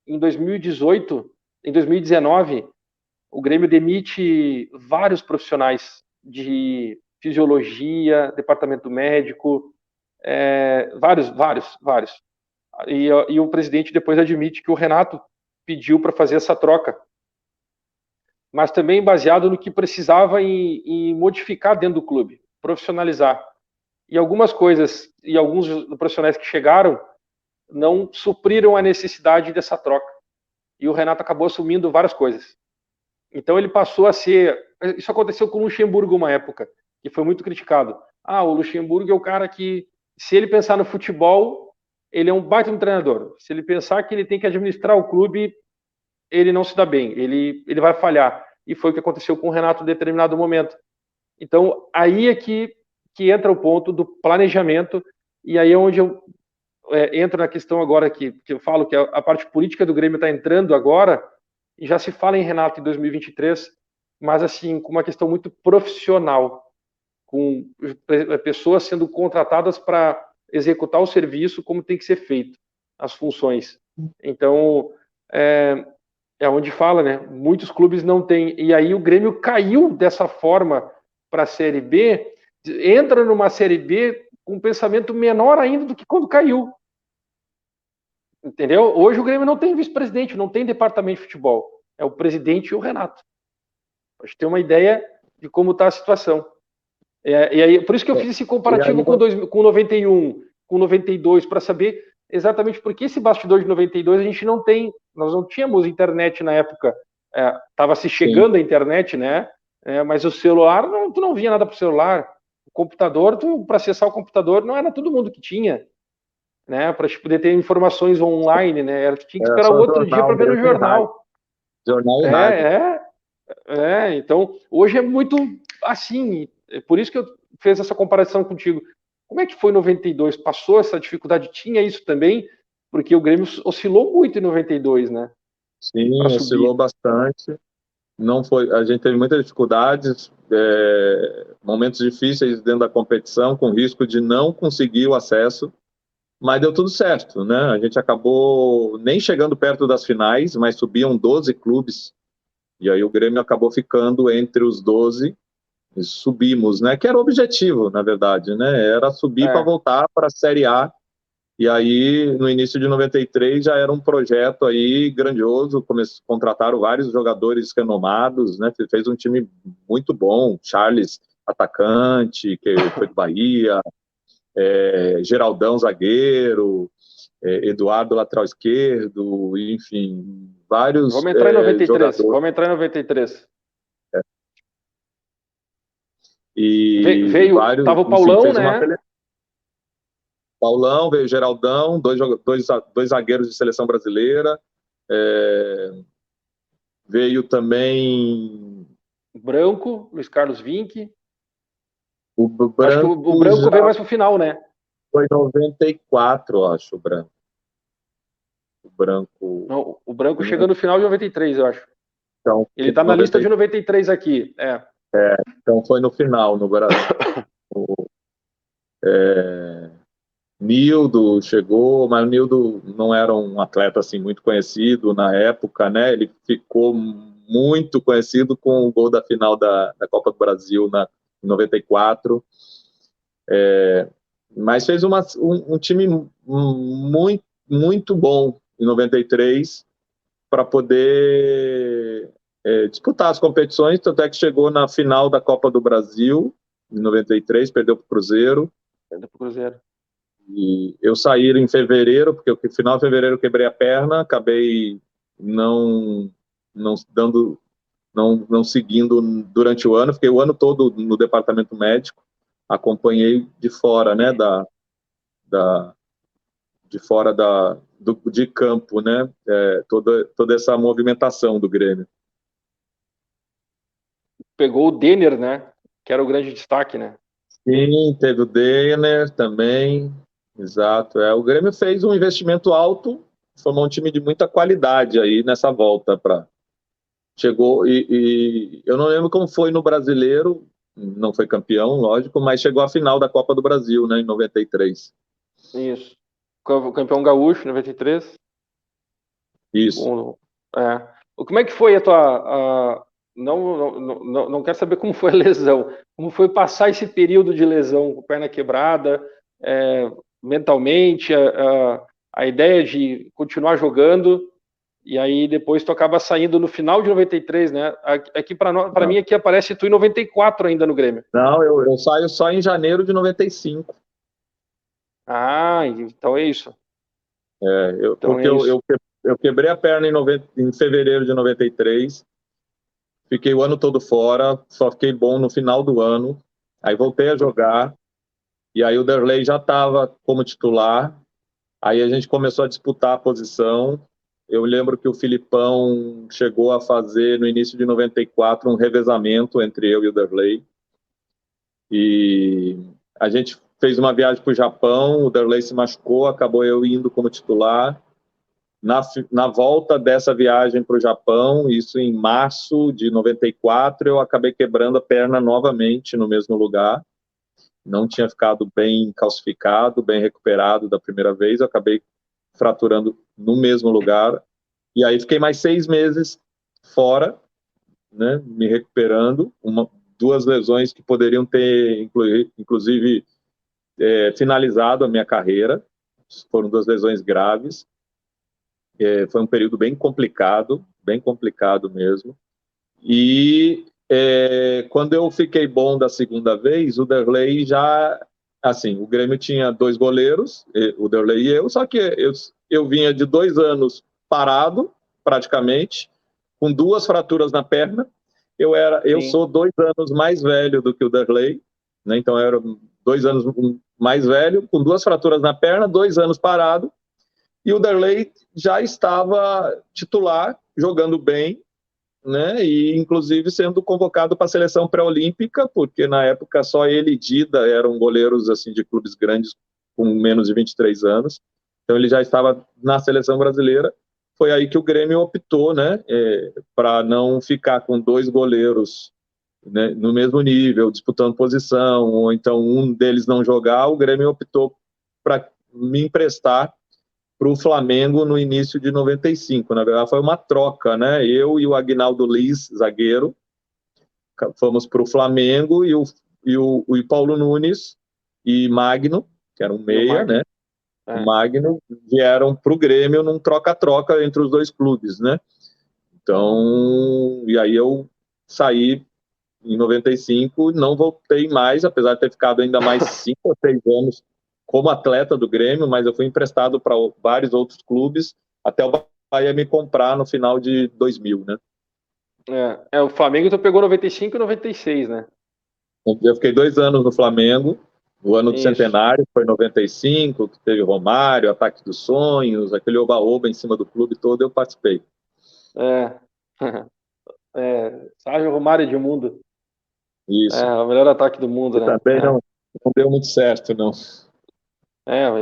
Em 2018, em 2019, o Grêmio demite vários profissionais de fisiologia, departamento médico, vários. E o presidente depois admite que o Renato pediu para fazer essa troca, mas também baseado no que precisava em modificar dentro do clube, profissionalizar. E algumas coisas, e alguns profissionais que chegaram não supriram a necessidade dessa troca. E o Renato acabou assumindo várias coisas. Então ele passou a ser... Isso aconteceu com o Luxemburgo uma época, que foi muito criticado. O Luxemburgo é o cara que, se ele pensar no futebol, ele é um baita no treinador. Se ele pensar que ele tem que administrar o clube, ele não se dá bem, ele vai falhar. E foi o que aconteceu com o Renato em determinado momento. Então, aí é que entra o ponto do planejamento, e aí é onde eu entro na questão agora que eu falo que a parte política do Grêmio está entrando agora, e já se fala em Renato em 2023, mas assim, com uma questão muito profissional, com pessoas sendo contratadas para executar o serviço como tem que ser feito, as funções. Então, é onde fala, né? Muitos clubes não têm. E aí o Grêmio caiu dessa forma para a Série B, entra numa Série B com um pensamento menor ainda do que quando caiu. Entendeu? Hoje o Grêmio não tem vice-presidente, não tem departamento de futebol. É o presidente e o Renato. A gente tem uma ideia de como está a situação. E aí, por isso que eu fiz esse comparativo com 91, com 92, para saber exatamente por que esse bastidor de 92 a gente não tem. Nós não tínhamos internet na época. Estava se chegando a internet, né? Mas o celular, tu não via nada para o celular. O computador, para acessar o computador, não era todo mundo que tinha. Né, para poder ter informações online, né? Tinha que esperar outro dia para ver no jornal. Jornal e rádio. Então, hoje é muito assim. É por isso que eu fiz essa comparação contigo. Como é que foi em 92? Passou essa dificuldade? Tinha isso também? Porque o Grêmio oscilou muito em 92, né? Sim, oscilou bastante. Não foi, a gente teve muitas dificuldades, momentos difíceis dentro da competição, com risco de não conseguir o acesso. Mas deu tudo certo, né? A gente acabou nem chegando perto das finais, mas subiam 12 clubes. E aí o Grêmio acabou ficando entre os 12 e subimos, né? Que era o objetivo, na verdade, né? Era subir para voltar para a Série A. E aí, no início de 93, já era um projeto aí grandioso. Contrataram vários jogadores renomados, né? Fez um time muito bom. Charles, atacante, que foi do Bahia. Geraldão, zagueiro, Eduardo, lateral esquerdo, enfim, vários Vamos entrar em 93, jogadores. Vamos entrar em 93. E veio, vários, tava o Paulão, enfim, né? Paulão, veio Geraldão, dois zagueiros de seleção brasileira, veio também... Branco, Luiz Carlos Vinck. Acho que o Branco veio mais pro final, né? Foi 94, acho, o Branco. Não, o Branco chega no final de 93, eu acho. Então, ele tá na lista de 93 aqui. Então foi no final, no Brasil. Nildo chegou, mas o Nildo não era um atleta assim muito conhecido na época, né? Ele ficou muito conhecido com o gol da final da Copa do Brasil em 94. Mas fez um time muito, muito bom em 93 para poder disputar as competições, tanto é que chegou na final da Copa do Brasil em 93, perdeu para o Cruzeiro. E eu saí em fevereiro, porque no final de fevereiro eu quebrei a perna, acabei não seguindo durante o ano, fiquei o ano todo no departamento médico, acompanhei de fora, né, de campo, né, toda essa movimentação do Grêmio. Pegou o Denner, né, que era o grande destaque, né? Sim, teve o Denner também, exato. O Grêmio fez um investimento alto, formou um time de muita qualidade aí nessa volta chegou e eu não lembro como foi no Brasileiro, não foi campeão, lógico, mas chegou à final da Copa do Brasil, né, em 93. Isso. Campeão gaúcho, 93. Isso. Como é que foi a tua... Não quero saber como foi a lesão. Como foi passar esse período de lesão com perna quebrada? mentalmente, a ideia de continuar jogando, e aí depois tu acaba saindo no final de 93, né? Aqui para mim aqui aparece tu em 94 ainda no Grêmio. Não, eu saio só em janeiro de 95. Ah, então é isso. Porque eu quebrei a perna em fevereiro de 93, fiquei o ano todo fora, só fiquei bom no final do ano, aí voltei a jogar, e aí o Derlei já estava como titular, aí a gente começou a disputar a posição. Eu lembro que o Filipão chegou a fazer, no início de 94, um revezamento entre eu e o Derlei, e a gente fez uma viagem para o Japão, o Derlei se machucou, acabou eu indo como titular. Na volta dessa viagem para o Japão, isso em março de 94, eu acabei quebrando a perna novamente no mesmo lugar. Não tinha ficado bem calcificado, bem recuperado da primeira vez, eu acabei fraturando no mesmo lugar. E aí fiquei mais 6 meses fora, né, me recuperando, duas lesões que poderiam ter, inclusive, finalizado a minha carreira. Foram 2 lesões graves. Foi um período bem complicado mesmo. E quando eu fiquei bom da segunda vez, o Derlei já, assim, o Grêmio tinha 2 goleiros, o Derlei e eu, só que eu vinha de 2 anos parado, praticamente, com 2 fraturas na perna. Eu sou 2 anos mais velho do que o Derlei, né? Então eu era 2 anos mais velho, com 2 fraturas na perna, 2 anos parado, e o Derlei já estava titular, jogando bem, né? E inclusive sendo convocado para a seleção pré-olímpica, porque na época só ele e Dida eram goleiros assim de clubes grandes com menos de 23 anos. Então ele já estava na seleção brasileira. Foi aí que o Grêmio optou, né, para não ficar com 2 goleiros, né, no mesmo nível, disputando posição, ou então um deles não jogar. O Grêmio optou para me emprestar para o Flamengo no início de 95. Na verdade, foi uma troca, né? Eu e o Aguinaldo Liz, zagueiro, fomos para o Flamengo, e o Paulo Nunes e Magno, que era um meia, né? O Magno vieram para o Grêmio num troca-troca entre os 2 clubes, né? Então, e aí eu saí em 95, não voltei mais, apesar de ter ficado ainda mais 5 ou 6 anos como atleta do Grêmio, mas eu fui emprestado para vários outros clubes, até o Bahia me comprar no final de 2000, né? O Flamengo então pegou 95 e 96, né? Eu fiquei 2 anos no Flamengo, o ano do centenário, foi 95, que teve Romário, Ataque dos Sonhos, aquele oba-oba em cima do clube todo, eu participei. Sérgio Romário de Mundo. Isso. O melhor ataque do mundo, né? Também não deu muito certo, não.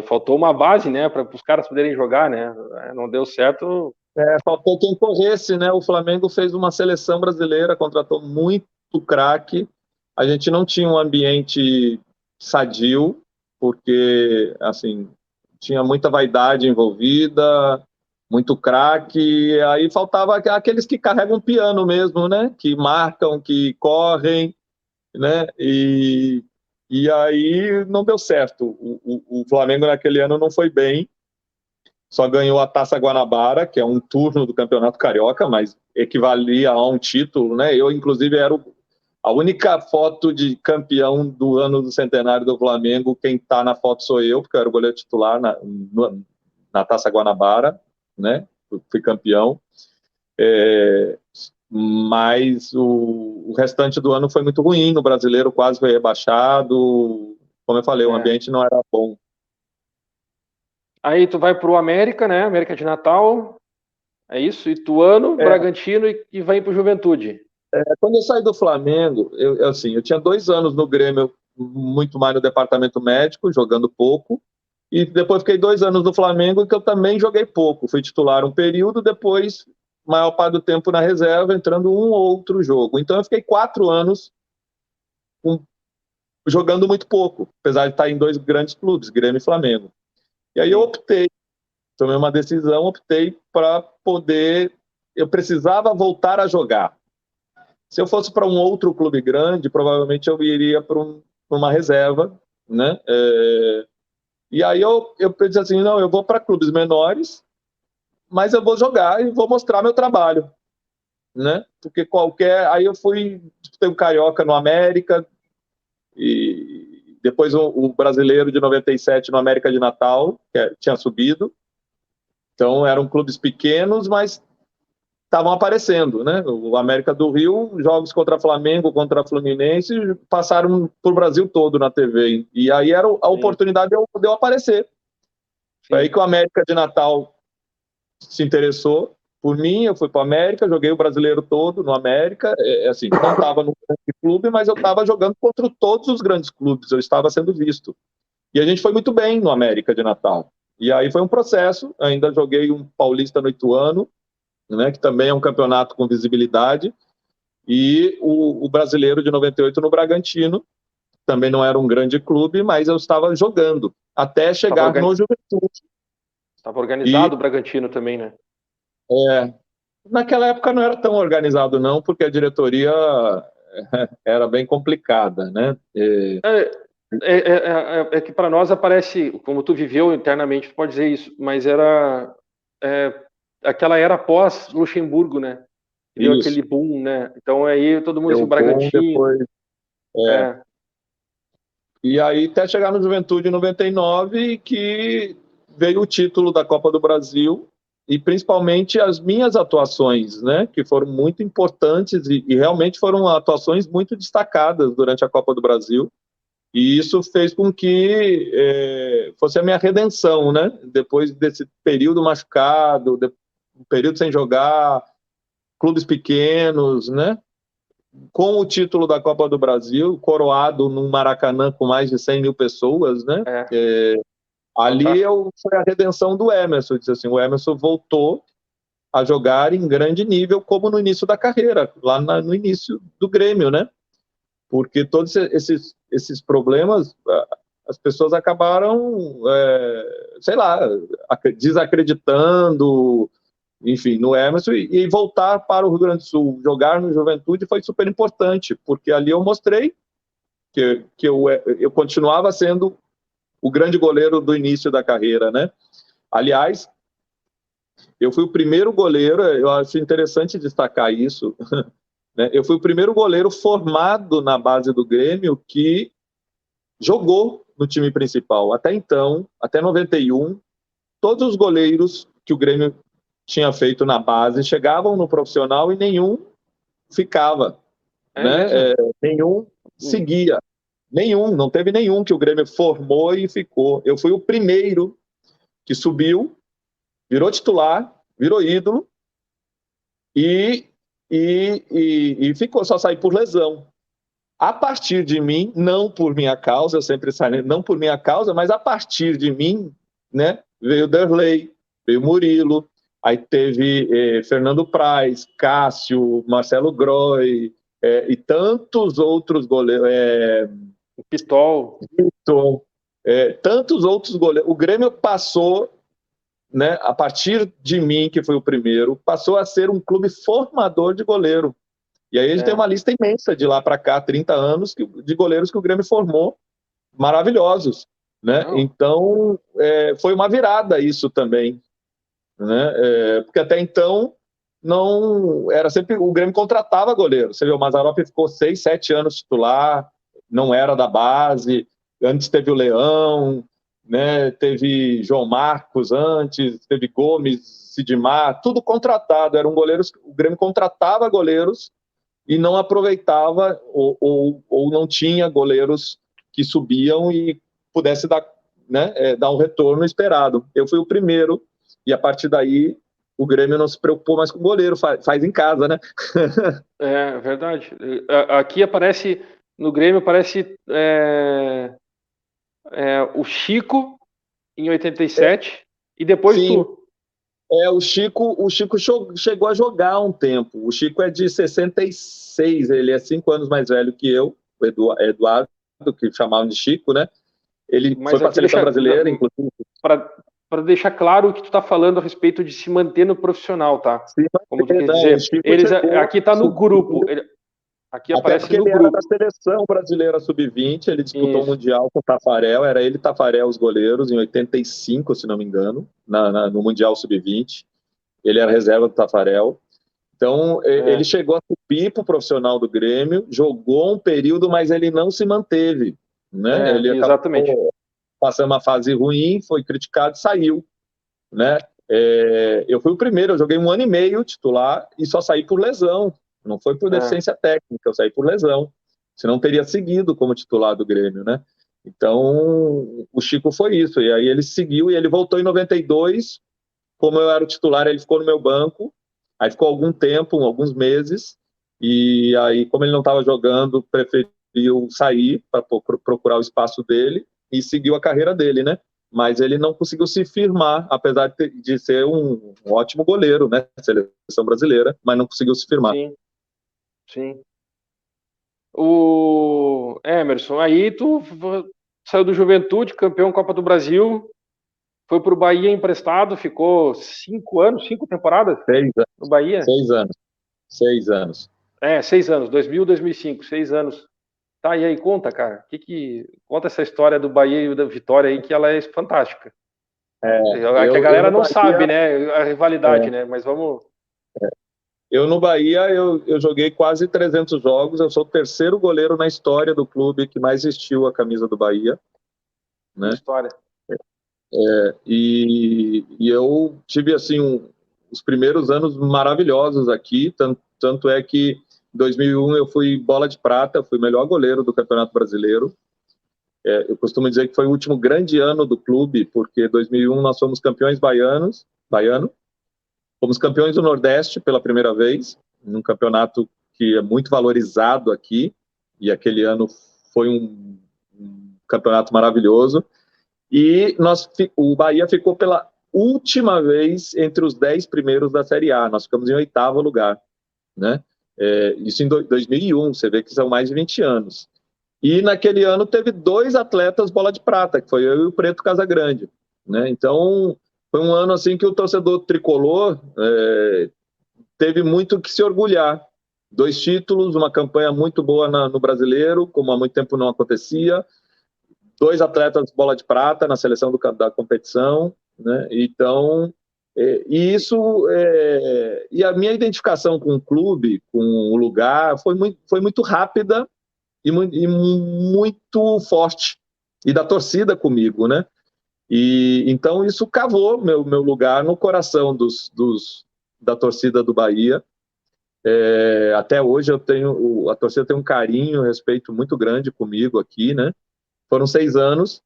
Faltou uma base, né, para os caras poderem jogar, né? Não deu certo. Faltou quem corresse, né? O Flamengo fez uma seleção brasileira, contratou muito craque. A gente não tinha um ambiente sadio, porque, assim, tinha muita vaidade envolvida, muito craque. Aí faltava aqueles que carregam piano mesmo, né? Que marcam, que correm, né? E aí não deu certo. O Flamengo naquele ano não foi bem, só ganhou a Taça Guanabara, que é um turno do Campeonato Carioca, mas equivalia a um título, né? Eu, inclusive, era a única foto de campeão do ano do centenário do Flamengo. Quem está na foto sou eu, porque eu era o goleiro titular na Taça Guanabara, né? Fui campeão. Mas o restante do ano foi muito ruim. No Brasileiro quase foi rebaixado. Como eu falei, o ambiente não era bom. Aí tu vai pro América, né? América de Natal. É isso? Ituano, Bragantino e vai pro Juventude. Quando eu saí do Flamengo, eu tinha 2 anos no Grêmio, muito mais no departamento médico, jogando pouco. E depois fiquei 2 anos no Flamengo, que eu também joguei pouco. Fui titular um período, depois, maior parte do tempo na reserva, entrando um ou outro jogo. Então eu fiquei 4 anos jogando muito pouco, apesar de estar em 2 grandes clubes, Grêmio e Flamengo. E aí eu tomei uma decisão, optei para poder. Eu precisava voltar a jogar. Se eu fosse para um outro clube grande, provavelmente eu iria para uma reserva, né? E aí eu pensei assim, não, eu vou para clubes menores, mas eu vou jogar e vou mostrar meu trabalho, né? Porque aí eu fui ter um carioca no América e depois o brasileiro de 97 no América de Natal, tinha subido. Então eram clubes pequenos, mas estavam aparecendo, né? O América do Rio, jogos contra Flamengo, contra Fluminense, passaram por Brasil todo na TV. E aí era a Sim, oportunidade de eu aparecer. Foi aí sim. que o América de Natal se interessou por mim, eu fui para o América, joguei o brasileiro todo no América, assim, não estava no grande clube, mas eu estava jogando contra todos os grandes clubes, eu estava sendo visto. E a gente foi muito bem no América de Natal. E aí foi um processo, ainda joguei um Paulista no Ituano, né, que também é um campeonato com visibilidade, e o brasileiro de 98 no Bragantino, também não era um grande clube, mas eu estava jogando, até Estava chegar no Juventude. E organizado o Bragantino também, né? é, naquela época não era tão organizado, não, porque a diretoria era bem complicada, né? É que para nós aparece, como tu viveu internamente, tu pode dizer isso, mas era é, aquela era pós Luxemburgo, né? Que deu Isso, aquele boom, né? Então aí todo mundo assim, deu o bom Bragantino, depois. É. é, E aí até chegar no Juventude em 99, que veio o título da Copa do Brasil e principalmente as minhas atuações, né, que foram muito importantes e realmente foram atuações muito destacadas durante a Copa do Brasil. E isso fez com que fosse a minha redenção, né? Depois desse período machucado, um período sem jogar, clubes pequenos, né? Com o título da Copa do Brasil, coroado num Maracanã com mais de 100 mil pessoas, né? é Ali fantástico. foi a redenção do Emerson. Disse assim, o Emerson voltou a jogar em grande nível, como no início da carreira, lá no início do Grêmio, né? Porque todos esses problemas, as pessoas acabaram, sei lá, desacreditando, enfim, no Emerson, e voltar para o Rio Grande do Sul, jogar no Juventude foi super importante, porque ali eu mostrei que eu continuava sendo o grande goleiro do início da carreira, né? Aliás, eu fui o primeiro goleiro, eu acho interessante destacar isso, né? Eu fui o primeiro goleiro formado na base do Grêmio que jogou no time principal. Até então, até 91, todos os goleiros que o Grêmio tinha feito na base chegavam no profissional e nenhum ficava, É né? mesmo? Nenhum Hum. seguia. Nenhum, não teve nenhum que o Grêmio formou e ficou. Eu fui o primeiro que subiu, virou titular, virou ídolo e, e ficou, só sair por lesão. A partir de mim, não por minha causa, eu sempre saio, não por minha causa, mas a partir de mim, né, veio Derlei, veio Murilo, aí teve Fernando Praz, Cássio, Marcelo Groy, e tantos outros goleiros, O Pitol, tantos outros goleiros. O Grêmio passou, né, a partir de mim, que foi o primeiro, passou a ser um clube formador de goleiro. E aí a gente tem é. uma lista imensa de lá para cá, 30 anos, de goleiros que o Grêmio formou, maravilhosos. Né? Não, Então, foi uma virada isso também. Né? Porque até então, não era sempre o Grêmio contratava goleiro. Você vê, o Mazzaropi ficou 6, 7 anos titular, não era da base. Antes teve o Leão, né? Teve João Marcos antes, teve Gomes, Sidmar, tudo contratado. Eram goleiros, o Grêmio contratava goleiros e não aproveitava ou não tinha goleiros que subiam e pudesse dar, né, dar um retorno esperado. Eu fui o primeiro e a partir daí o Grêmio não se preocupou mais com o goleiro, faz em casa, né? é verdade. Aqui aparece, no Grêmio aparece o Chico em 87 e depois Sim, tu. o Chico chegou a jogar um tempo. O Chico é de 66, ele é 5 anos mais velho que eu, o Eduardo, que chamavam de Chico, né? Ele foi Mas para a aqui seleção deixa brasileira, inclusive. para deixar claro o que tu tá falando a respeito de se manter no profissional, tá? Se Como tu manter, quis não, o dizer. Chico Eles chegou, aqui tá no grupo. Aqui Até aparece porque no ele era da grupo. seleção brasileira sub-20, ele disputou o Isso. Mundial com o Tafarel, era ele e Tafarel os goleiros, em 85, se não me engano, no Mundial sub-20. Ele era reserva do Tafarel. Então, ele É, chegou a subir para o profissional do Grêmio, jogou um período, mas ele não se manteve. Né? Ele exatamente. acabou passando uma fase ruim, foi criticado e saiu. Né? Eu fui o primeiro, eu joguei 1 ano e meio titular e só saí por lesão. Não foi por É, deficiência técnica, eu saí por lesão. Senão teria seguido como titular do Grêmio, né? Então, o Chico foi isso. E aí ele seguiu e ele voltou em 92. Como eu era o titular, ele ficou no meu banco. Aí ficou algum tempo, alguns meses. E aí, como ele não estava jogando, preferiu sair para procurar o espaço dele e seguiu a carreira dele, né? Mas ele não conseguiu se firmar, apesar de ser um ótimo goleiro, né? Seleção brasileira, mas não conseguiu se firmar. sim, sim. O Emerson, aí tu saiu do Juventude, campeão Copa do Brasil, foi pro Bahia emprestado, ficou 5 anos, 5 temporadas 6, no Bahia. 6 anos. 6 anos. 6 anos, 2000, 2005, 6 anos. Tá, e aí conta, cara, conta essa história do Bahia e da Vitória aí, que ela é fantástica. É, É que a eu galera no não Bahia, sabe, né, a rivalidade, é, né, mas vamos... eu no Bahia eu joguei quase 300 jogos. Eu sou o terceiro goleiro na história do clube que mais vestiu a camisa do Bahia, Que né? história. E eu tive assim os primeiros anos maravilhosos aqui, tanto é que em 2001 eu fui bola de prata, fui melhor goleiro do Campeonato Brasileiro. Eu costumo dizer que foi o último grande ano do clube, porque em 2001 nós fomos campeões baiano, fomos campeões do Nordeste pela primeira vez, num campeonato que é muito valorizado aqui, e aquele ano foi um campeonato maravilhoso. E o Bahia ficou pela última vez entre os 10 primeiros da Série A. Nós ficamos em 8º lugar, né? Isso em 2001, você vê que são mais de 20 anos. E naquele ano teve 2 atletas bola de prata, que foi eu e o Preto Casagrande, né? Então, foi um ano assim que o torcedor tricolor teve muito que se orgulhar. 2 títulos, uma campanha muito boa no Brasileiro, como há muito tempo não acontecia, 2 atletas bola de prata na seleção da competição, né? Então, e e a minha identificação com o clube, com o lugar, foi muito rápida e muito forte, e da torcida comigo, né? E então isso cavou meu lugar no coração da torcida do Bahia. Até hoje a torcida tem um carinho, um respeito muito grande comigo aqui, né? Foram 6 anos.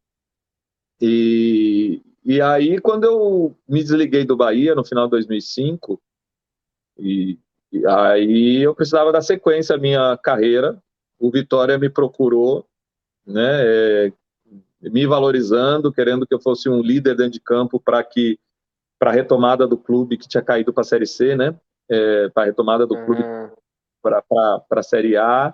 E aí, quando eu me desliguei do Bahia no final de 2005, e aí eu precisava dar sequência à minha carreira, o Vitória me procurou, né, me valorizando, querendo que eu fosse um líder dentro de campo para a retomada do clube que tinha caído para a Série C, né, para a retomada do clube Uhum. para a Série A.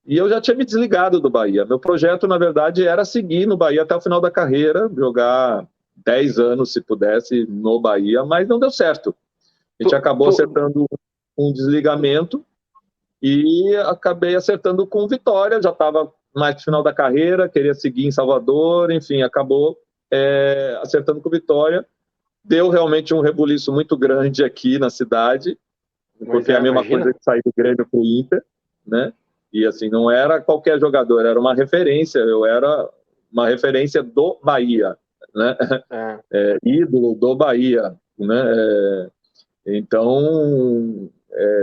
E eu já tinha me desligado do Bahia. Meu projeto, na verdade, era seguir no Bahia até o final da carreira, jogar 10 anos, se pudesse, no Bahia, mas não deu certo. A Tu, gente acabou tu, acertando um desligamento e acabei acertando com Vitória. Já estava mais no final da carreira, queria seguir em Salvador, enfim, acabou acertando com Vitória. Deu realmente um rebuliço muito grande aqui na cidade, mas porque é a mesma coisa imagina. que sair do Grêmio para o Inter, né? E assim, não era qualquer jogador, era uma referência, eu era uma referência do Bahia, né? É, Ídolo do Bahia, né? Então,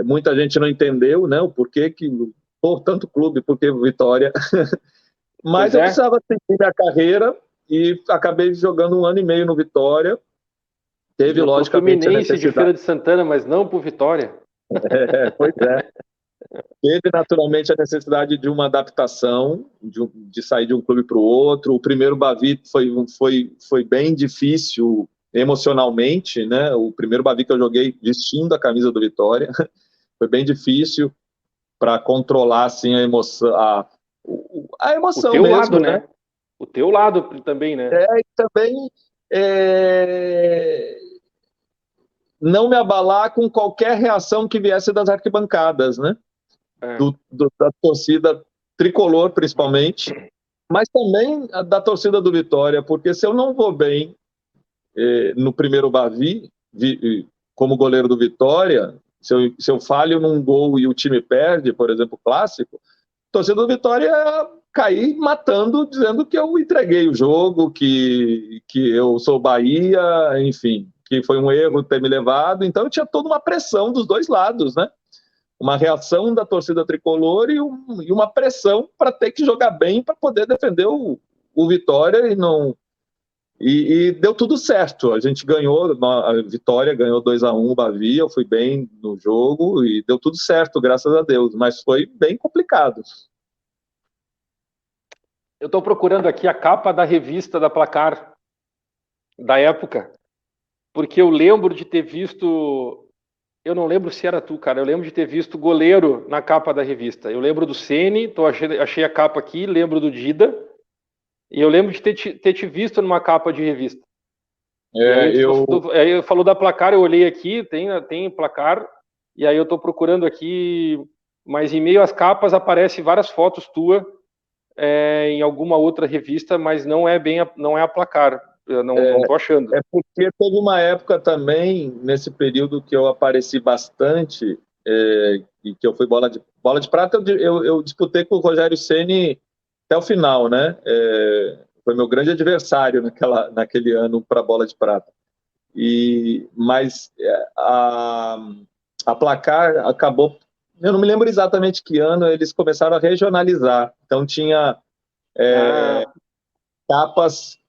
muita gente não entendeu, né, o porquê que, por tanto clube, porque Vitória, mas pois eu é. precisava seguir minha carreira e acabei jogando 1 ano e meio no Vitória. Teve, Iam pro logicamente, a Fluminense de necessidade. Feira de Santana, mas não pro Vitória. Pois é. Teve naturalmente a necessidade de uma adaptação, de sair de um clube para o outro. O primeiro Bavi foi bem difícil emocionalmente, né? O primeiro Bavi que eu joguei vestindo a camisa do Vitória foi bem difícil para controlar assim a emoção, a O emoção teu lado, mesmo, né? né? O teu lado também, né? E também é, não me abalar com qualquer reação que viesse das arquibancadas, né? da torcida tricolor, principalmente, mas também da torcida do Vitória, porque se eu não vou bem no primeiro Bavi, como goleiro do Vitória, se eu falho num gol e o time perde, por exemplo, clássico, a torcida do Vitória cair matando, dizendo que eu entreguei o jogo, que eu sou Bahia, enfim, que foi um erro ter me levado. Então eu tinha toda uma pressão dos dois lados, né? Uma reação da torcida tricolor e uma pressão para ter que jogar bem para poder defender o Vitória e deu tudo certo. A gente ganhou, a Vitória ganhou 2-1 o Bavi, eu fui bem no jogo e deu tudo certo, graças a Deus, mas foi bem complicado. Eu estou procurando aqui a capa da revista da Placar da época, porque eu lembro de ter visto, eu não lembro se era tu, cara, eu lembro de ter visto goleiro na capa da revista. Eu lembro do Ceni, achei a capa aqui, lembro do Dida, e eu lembro de ter te visto numa capa de revista. Aí falou da Placar, eu olhei aqui, tem Placar, e aí eu estou procurando aqui, mas em meio às capas aparecem várias fotos tuas em alguma outra revista, mas não é a Placar. Eu não estou achando. É porque teve uma época também, nesse período que eu apareci bastante, e que eu fui bola de prata, eu disputei com o Rogério Ceni até o final, né? Foi meu grande adversário naquele ano para a bola de prata. Mas a Placar acabou, eu não me lembro exatamente que ano, eles começaram a regionalizar. Então tinha capas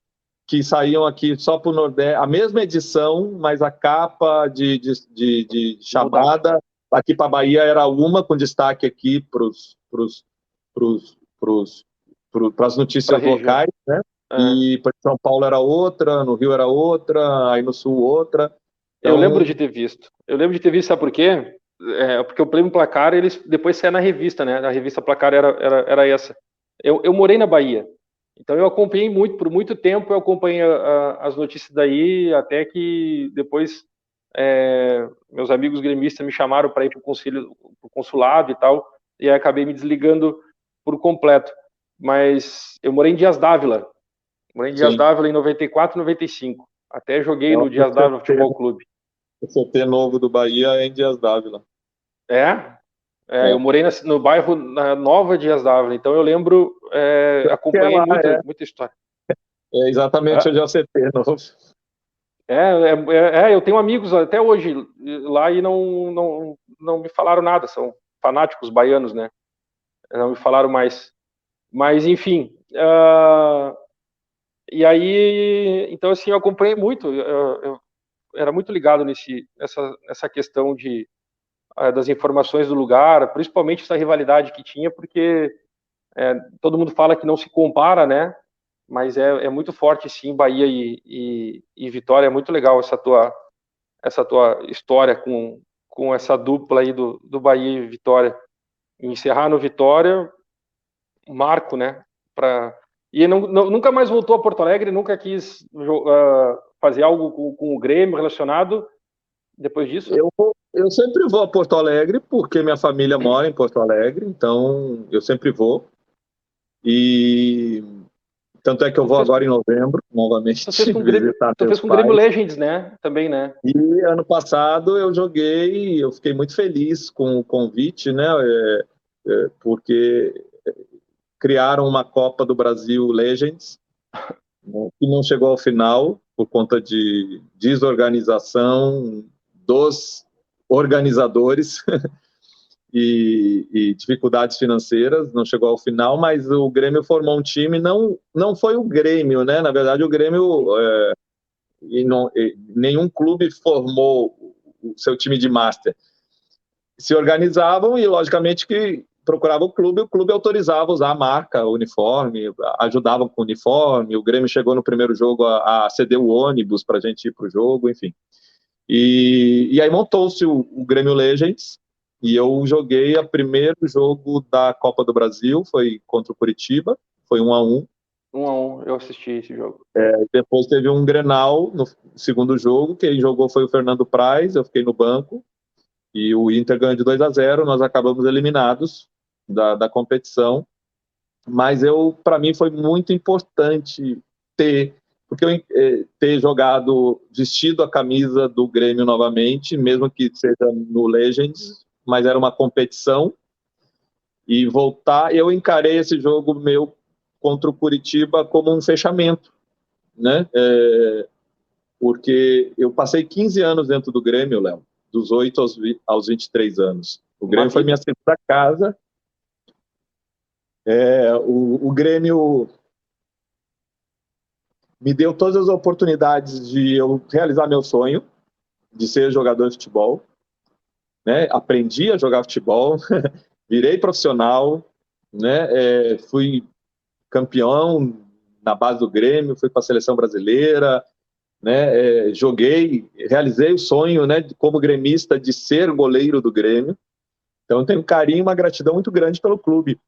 que saíam aqui só para o Nordeste, a mesma edição, mas a capa de chamada aqui para a Bahia era uma, com destaque aqui para as notícias locais, né? E para São Paulo era outra, no Rio era outra, aí no Sul outra. Então... Eu lembro de ter visto. Sabe por quê? Porque o Prêmio Placar, eles depois saia na revista, né? A revista Placar era essa. Eu morei na Bahia, então eu acompanhei por muito tempo eu acompanhei as notícias daí, até que depois meus amigos gremistas me chamaram para ir para o consulado e tal, e aí acabei me desligando por completo. Mas eu morei em Dias d'Ávila. Morei em Dias d'Ávila em 94 e 95. Até joguei no Dias d'Ávila Futebol Clube. O CT novo do Bahia é em Dias d'Ávila. Eu morei no bairro Nova Dias d'Ávila, então eu lembro, acompanhei muita história. É exatamente onde é o CT novo. Eu tenho amigos até hoje lá e não me falaram nada, são fanáticos baianos, né? Não me falaram mais. Mas, enfim. E aí, então, assim, eu acompanhei muito. Eu era muito ligado nessa questão das informações do lugar, principalmente essa rivalidade que tinha, porque todo mundo fala que não se compara, né? Mas é muito forte, sim, Bahia e Vitória. É muito legal essa tua história com essa dupla aí do Bahia e Vitória. E encerrar no Vitória, marco, né? E nunca mais voltou a Porto Alegre, nunca quis fazer algo com o Grêmio relacionado depois disso? Eu sempre vou a Porto Alegre, porque minha família mora em Porto Alegre, então eu sempre vou. E tanto é que eu vou agora em novembro, novamente, visitar meus pais. Com o Grêmio Legends, né? Também, né? E ano passado eu joguei, eu fiquei muito feliz com o convite, né? Porque criaram uma Copa do Brasil Legends, né, que não chegou ao final por conta de desorganização dos organizadores e dificuldades financeiras, não chegou ao final, mas o Grêmio formou um time, não foi o Grêmio, né? Na verdade, o Grêmio nenhum clube formou o seu time de master. Se organizavam e, logicamente, que procurava o clube autorizava usar a marca, o uniforme, ajudava com o uniforme. O Grêmio chegou no primeiro jogo a ceder o ônibus para a gente ir para o jogo, enfim. E aí montou-se o Grêmio Legends, e eu joguei o primeiro jogo da Copa do Brasil, foi contra o Curitiba, foi 1-1. 1-1, eu assisti esse jogo. Depois teve um Grenal no segundo jogo, quem jogou foi o Fernando Praz, eu fiquei no banco. E o Inter ganhou de 2-0, nós acabamos eliminados da competição, mas para mim foi muito importante ter jogado, vestido a camisa do Grêmio novamente, mesmo que seja no Legends, mas era uma competição, e voltar, eu encarei esse jogo meu contra o Curitiba como um fechamento, né? Porque eu passei 15 anos dentro do Grêmio, Léo, dos 8 aos 23 anos. O Grêmio foi minha segunda casa. O Grêmio me deu todas as oportunidades de eu realizar meu sonho de ser jogador de futebol, né? Aprendi a jogar futebol, virei profissional, né? Fui campeão na base do Grêmio, fui para a seleção brasileira, né? Realizei o sonho, né? Como gremista, de ser goleiro do Grêmio. Então, eu tenho um carinho e uma gratidão muito grande pelo clube.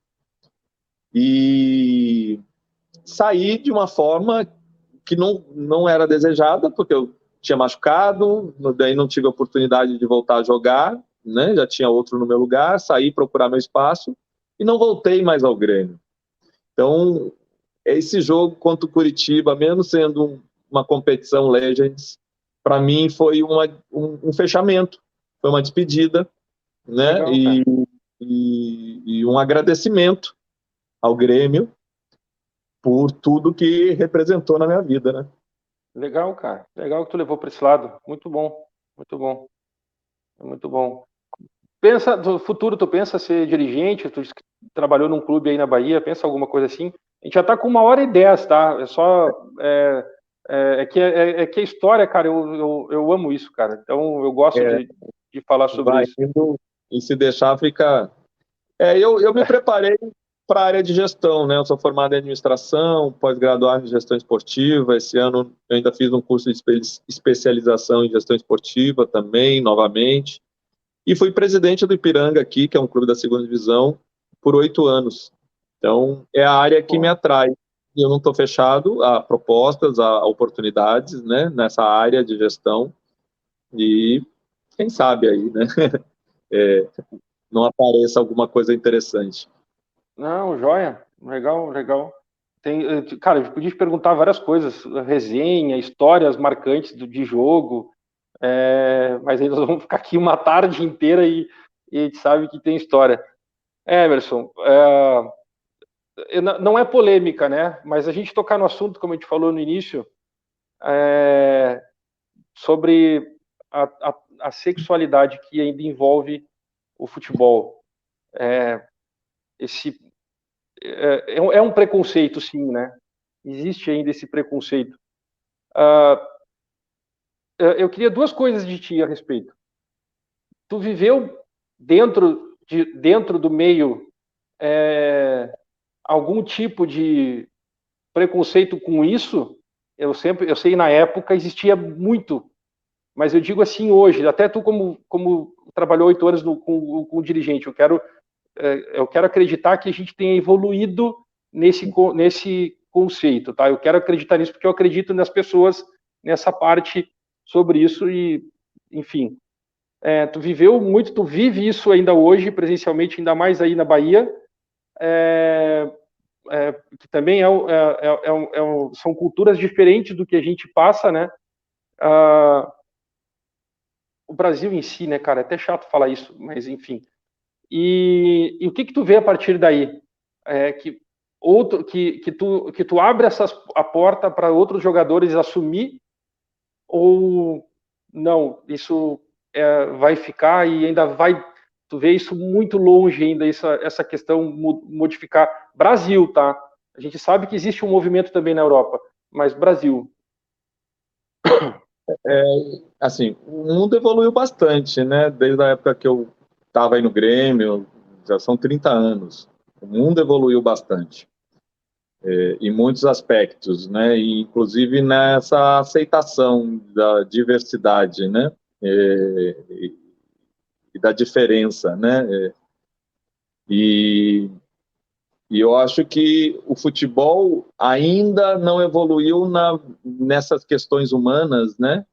E saí de uma forma que não era desejada, porque eu tinha machucado, daí não tive a oportunidade de voltar a jogar, né? Já tinha outro no meu lugar, saí procurar meu espaço e não voltei mais ao Grêmio. Então, esse jogo contra o Curitiba, mesmo sendo uma competição Legends, para mim foi um fechamento, foi uma despedida, né? Legal, E um agradecimento ao Grêmio por tudo que representou na minha vida, né? legal, cara. Legal que tu levou para esse lado. Muito bom, muito bom, muito bom. Pensa no futuro, tu pensa ser dirigente, tu disse que trabalhou num clube aí na Bahia, pensa alguma coisa assim? A gente já tá com 1h10, tá? É só é que a história, cara, eu amo isso, cara. Então eu gosto É, de falar sobre vai isso. indo e se deixar fica. Eu me preparei para a área de gestão, né? Eu sou formado em administração, pós-graduado em gestão esportiva. Esse ano eu ainda fiz um curso de especialização em gestão esportiva também, novamente. E fui presidente do Ipiranga aqui, que é um clube da segunda divisão, por 8 anos. Então, é a área que me Pô, atrai. E eu não estou fechado a propostas, a oportunidades, né, nessa área de gestão. E quem sabe aí, né, não apareça alguma coisa interessante. não, joia. Legal, legal. Cara, eu podia te perguntar várias coisas, resenha, histórias marcantes de jogo, mas aí nós vamos ficar aqui uma tarde inteira e a gente sabe que tem história. Emerson, não é polêmica, né? Mas a gente tocar no assunto, como a gente falou no início, é, sobre a sexualidade que ainda envolve o futebol. Esse é um preconceito, sim, né? Existe ainda esse preconceito. Eu queria duas coisas de ti a respeito. Tu viveu dentro do meio algum tipo de preconceito com isso? Eu sei na época existia muito, mas eu digo assim hoje, até tu como trabalhou 8 anos com dirigente, eu quero acreditar que a gente tenha evoluído nesse conceito, tá? Eu quero acreditar nisso porque eu acredito nas pessoas nessa parte sobre isso e, enfim, tu viveu muito, tu vive isso ainda hoje presencialmente, ainda mais aí na Bahia, que também são culturas diferentes do que a gente passa, né? O Brasil em si, né, cara? É até chato falar isso, mas enfim. E o que tu vê a partir daí? Que tu abre a porta para outros jogadores assumir ou não? Isso vai ficar e ainda vai. Tu vê isso muito longe ainda, essa questão modificar. Brasil, tá? A gente sabe que existe um movimento também na Europa, mas Brasil. Assim, o mundo evoluiu bastante, né? Desde a época que eu estava aí no Grêmio, já são 30 anos. O mundo evoluiu bastante, em muitos aspectos, né? E, inclusive nessa aceitação da diversidade, né? E da diferença, né? E, e eu acho que o futebol ainda não evoluiu nessas questões humanas, né?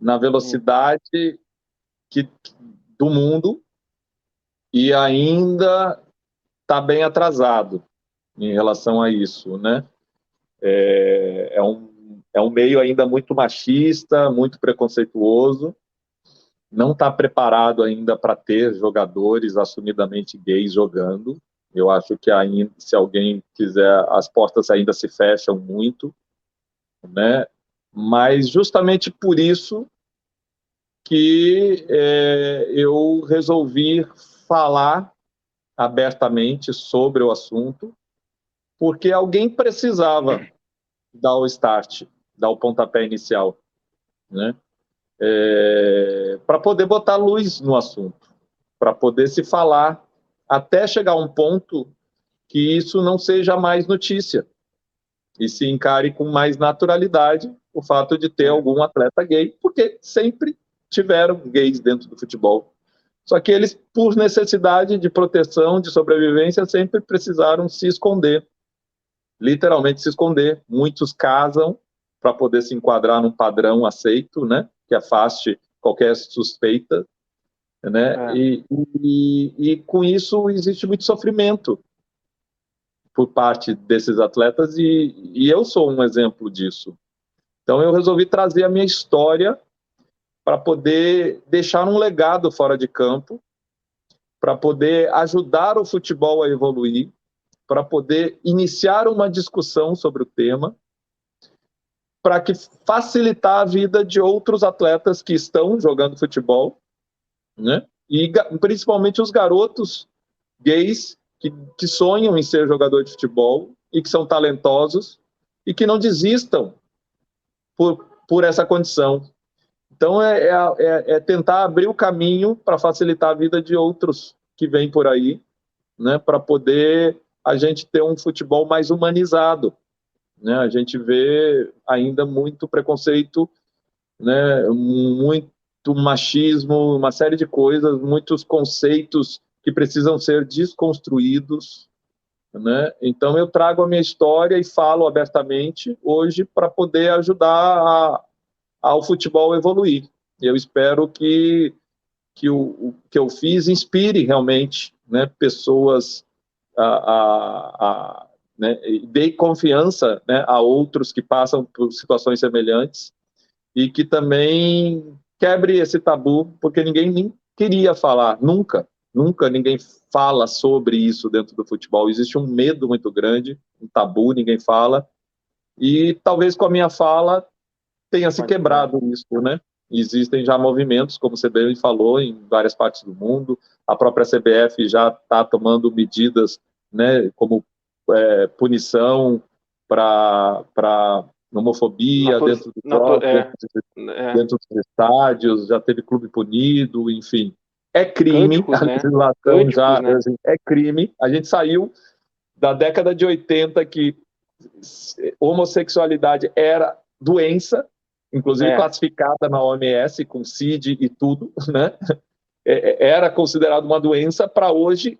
Na velocidade que do mundo e ainda está bem atrasado em relação a isso, né? É um meio ainda muito machista, muito preconceituoso, não está preparado ainda para ter jogadores assumidamente gays jogando. Eu acho que ainda, se alguém quiser, as portas ainda se fecham muito, né? Mas justamente por isso que eu resolvi falar abertamente sobre o assunto, porque alguém precisava dar o start, dar o pontapé inicial, né? Para poder botar luz no assunto, para poder se falar, até chegar a um ponto que isso não seja mais notícia e se encare com mais naturalidade o fato de ter algum atleta gay, porque sempre tiveram gays dentro do futebol. Só que eles, por necessidade de proteção, de sobrevivência, sempre precisaram se esconder, literalmente se esconder. Muitos casam para poder se enquadrar num padrão aceito, né, que afaste qualquer suspeita, né, e com isso existe muito sofrimento por parte desses atletas e eu sou um exemplo disso. Então eu resolvi trazer a minha história para poder deixar um legado fora de campo, para poder ajudar o futebol a evoluir, para poder iniciar uma discussão sobre o tema, para que facilitar a vida de outros atletas que estão jogando futebol, né? E principalmente os garotos gays que sonham em ser jogador de futebol e que são talentosos e que não desistam por essa condição. Então, é tentar abrir o caminho para facilitar a vida de outros que vêm por aí, né, para poder a gente ter um futebol mais humanizado, né? A gente vê ainda muito preconceito, né, muito machismo, uma série de coisas, muitos conceitos que precisam ser desconstruídos, né? Então eu trago a minha história e falo abertamente hoje para poder ajudar ao futebol evoluir. Eu espero que o que eu fiz inspire realmente, né, pessoas né, e dê confiança, né, a outros que passam por situações semelhantes e que também quebre esse tabu, porque ninguém nem queria falar, nunca ninguém fala sobre isso dentro do futebol. Existe um medo muito grande, um tabu, ninguém fala, e talvez com a minha fala tenha se quebrado isso, né? Existem já movimentos, como você bem falou, em várias partes do mundo. A própria CBF já está tomando medidas, né, como punição para homofobia dentro dos estádios, já teve clube punido, enfim. É crime, Cânticos, a legislação Cânticos, já né? é crime. A gente saiu da década de 80 que homossexualidade era doença, inclusive classificada na OMS com CID e tudo, né? Era considerado uma doença. Para hoje,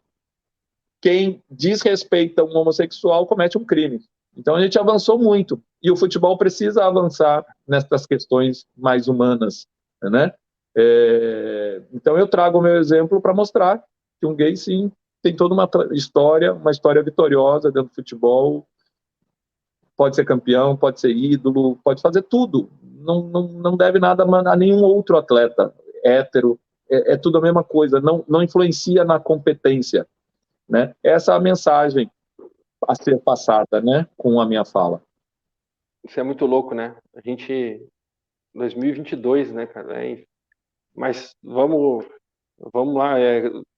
quem desrespeita um homossexual comete um crime. Então a gente avançou muito e o futebol precisa avançar nessas questões mais humanas, né? Então eu trago o meu exemplo para mostrar que um gay sim tem toda uma história vitoriosa dentro do futebol. Pode ser campeão, pode ser ídolo, pode fazer tudo. Não deve nada a nenhum outro atleta hétero. É tudo a mesma coisa. Não influencia na competência, né? Essa é a mensagem a ser passada, né, com a minha fala. Isso é muito louco, né? A gente 2022, né, cara? Mas vamos lá.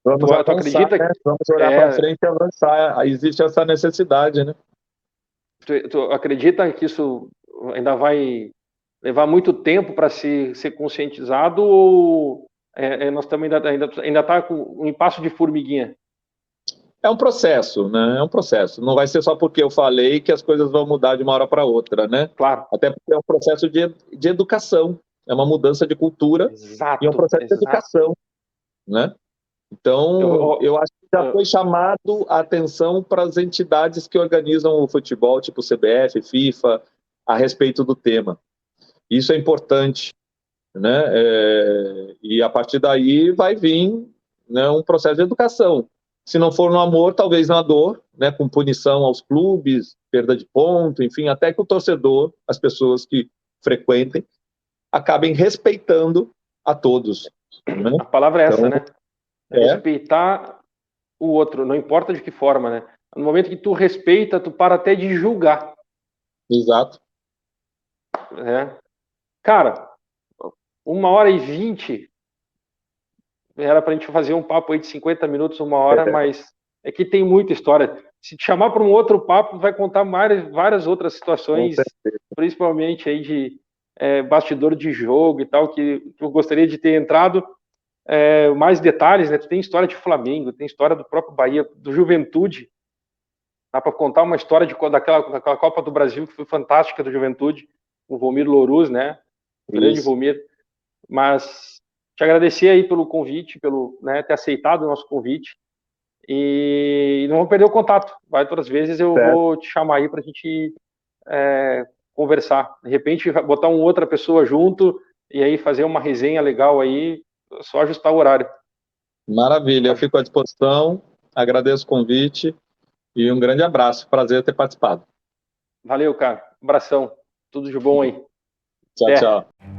Vamos avançar, tu acredita? né? Vamos olhar para frente e avançar. Existe essa necessidade, né? Tu acredita que isso ainda vai levar muito tempo para ser conscientizado ou nós também ainda está com um impasse de formiguinha? É um processo, né? É um processo. Não vai ser só porque eu falei que as coisas vão mudar de uma hora para outra, né? Claro. Até porque é um processo de educação, é uma mudança de cultura. Exato, e é um processo de educação, né? Então, eu acho que já foi chamado a atenção para as entidades que organizam o futebol, tipo CBF, FIFA, a respeito do tema. Isso é importante, né? E a partir daí vai vir, né, um processo de educação. Se não for no amor, talvez na dor, né, com punição aos clubes, perda de ponto, enfim, até que o torcedor, as pessoas que frequentem, acabem respeitando a todos. Né? A palavra é essa, Então, né? Respeitar o outro, não importa de que forma, né? No momento que tu respeita, tu para até de julgar. Exato. Né? Cara, 1h20, era pra gente fazer um papo aí de 50 minutos, 1 hora, mas é que tem muita história. Se te chamar para um outro papo, vai contar várias outras situações, principalmente aí de bastidor de jogo e tal, que eu gostaria de ter entrado mais detalhes, né? Tu tem história de Flamengo, tem história do próprio Bahia, do Juventude. Dá para contar uma história daquela Copa do Brasil que foi fantástica do Juventude, o Volmir Louruz, né? O grande Volmir. Mas te agradecer aí pelo convite, pelo ter aceitado o nosso convite. E não vamos perder o contato. Vai outras vezes eu vou te chamar aí para a gente conversar. De repente, botar uma outra pessoa junto e aí fazer uma resenha legal aí, só ajustar o horário. Maravilha, eu fico à disposição, agradeço o convite e um grande abraço. Prazer ter participado. Valeu, cara. Abração. Tudo de bom aí. Tchau, Até. tchau.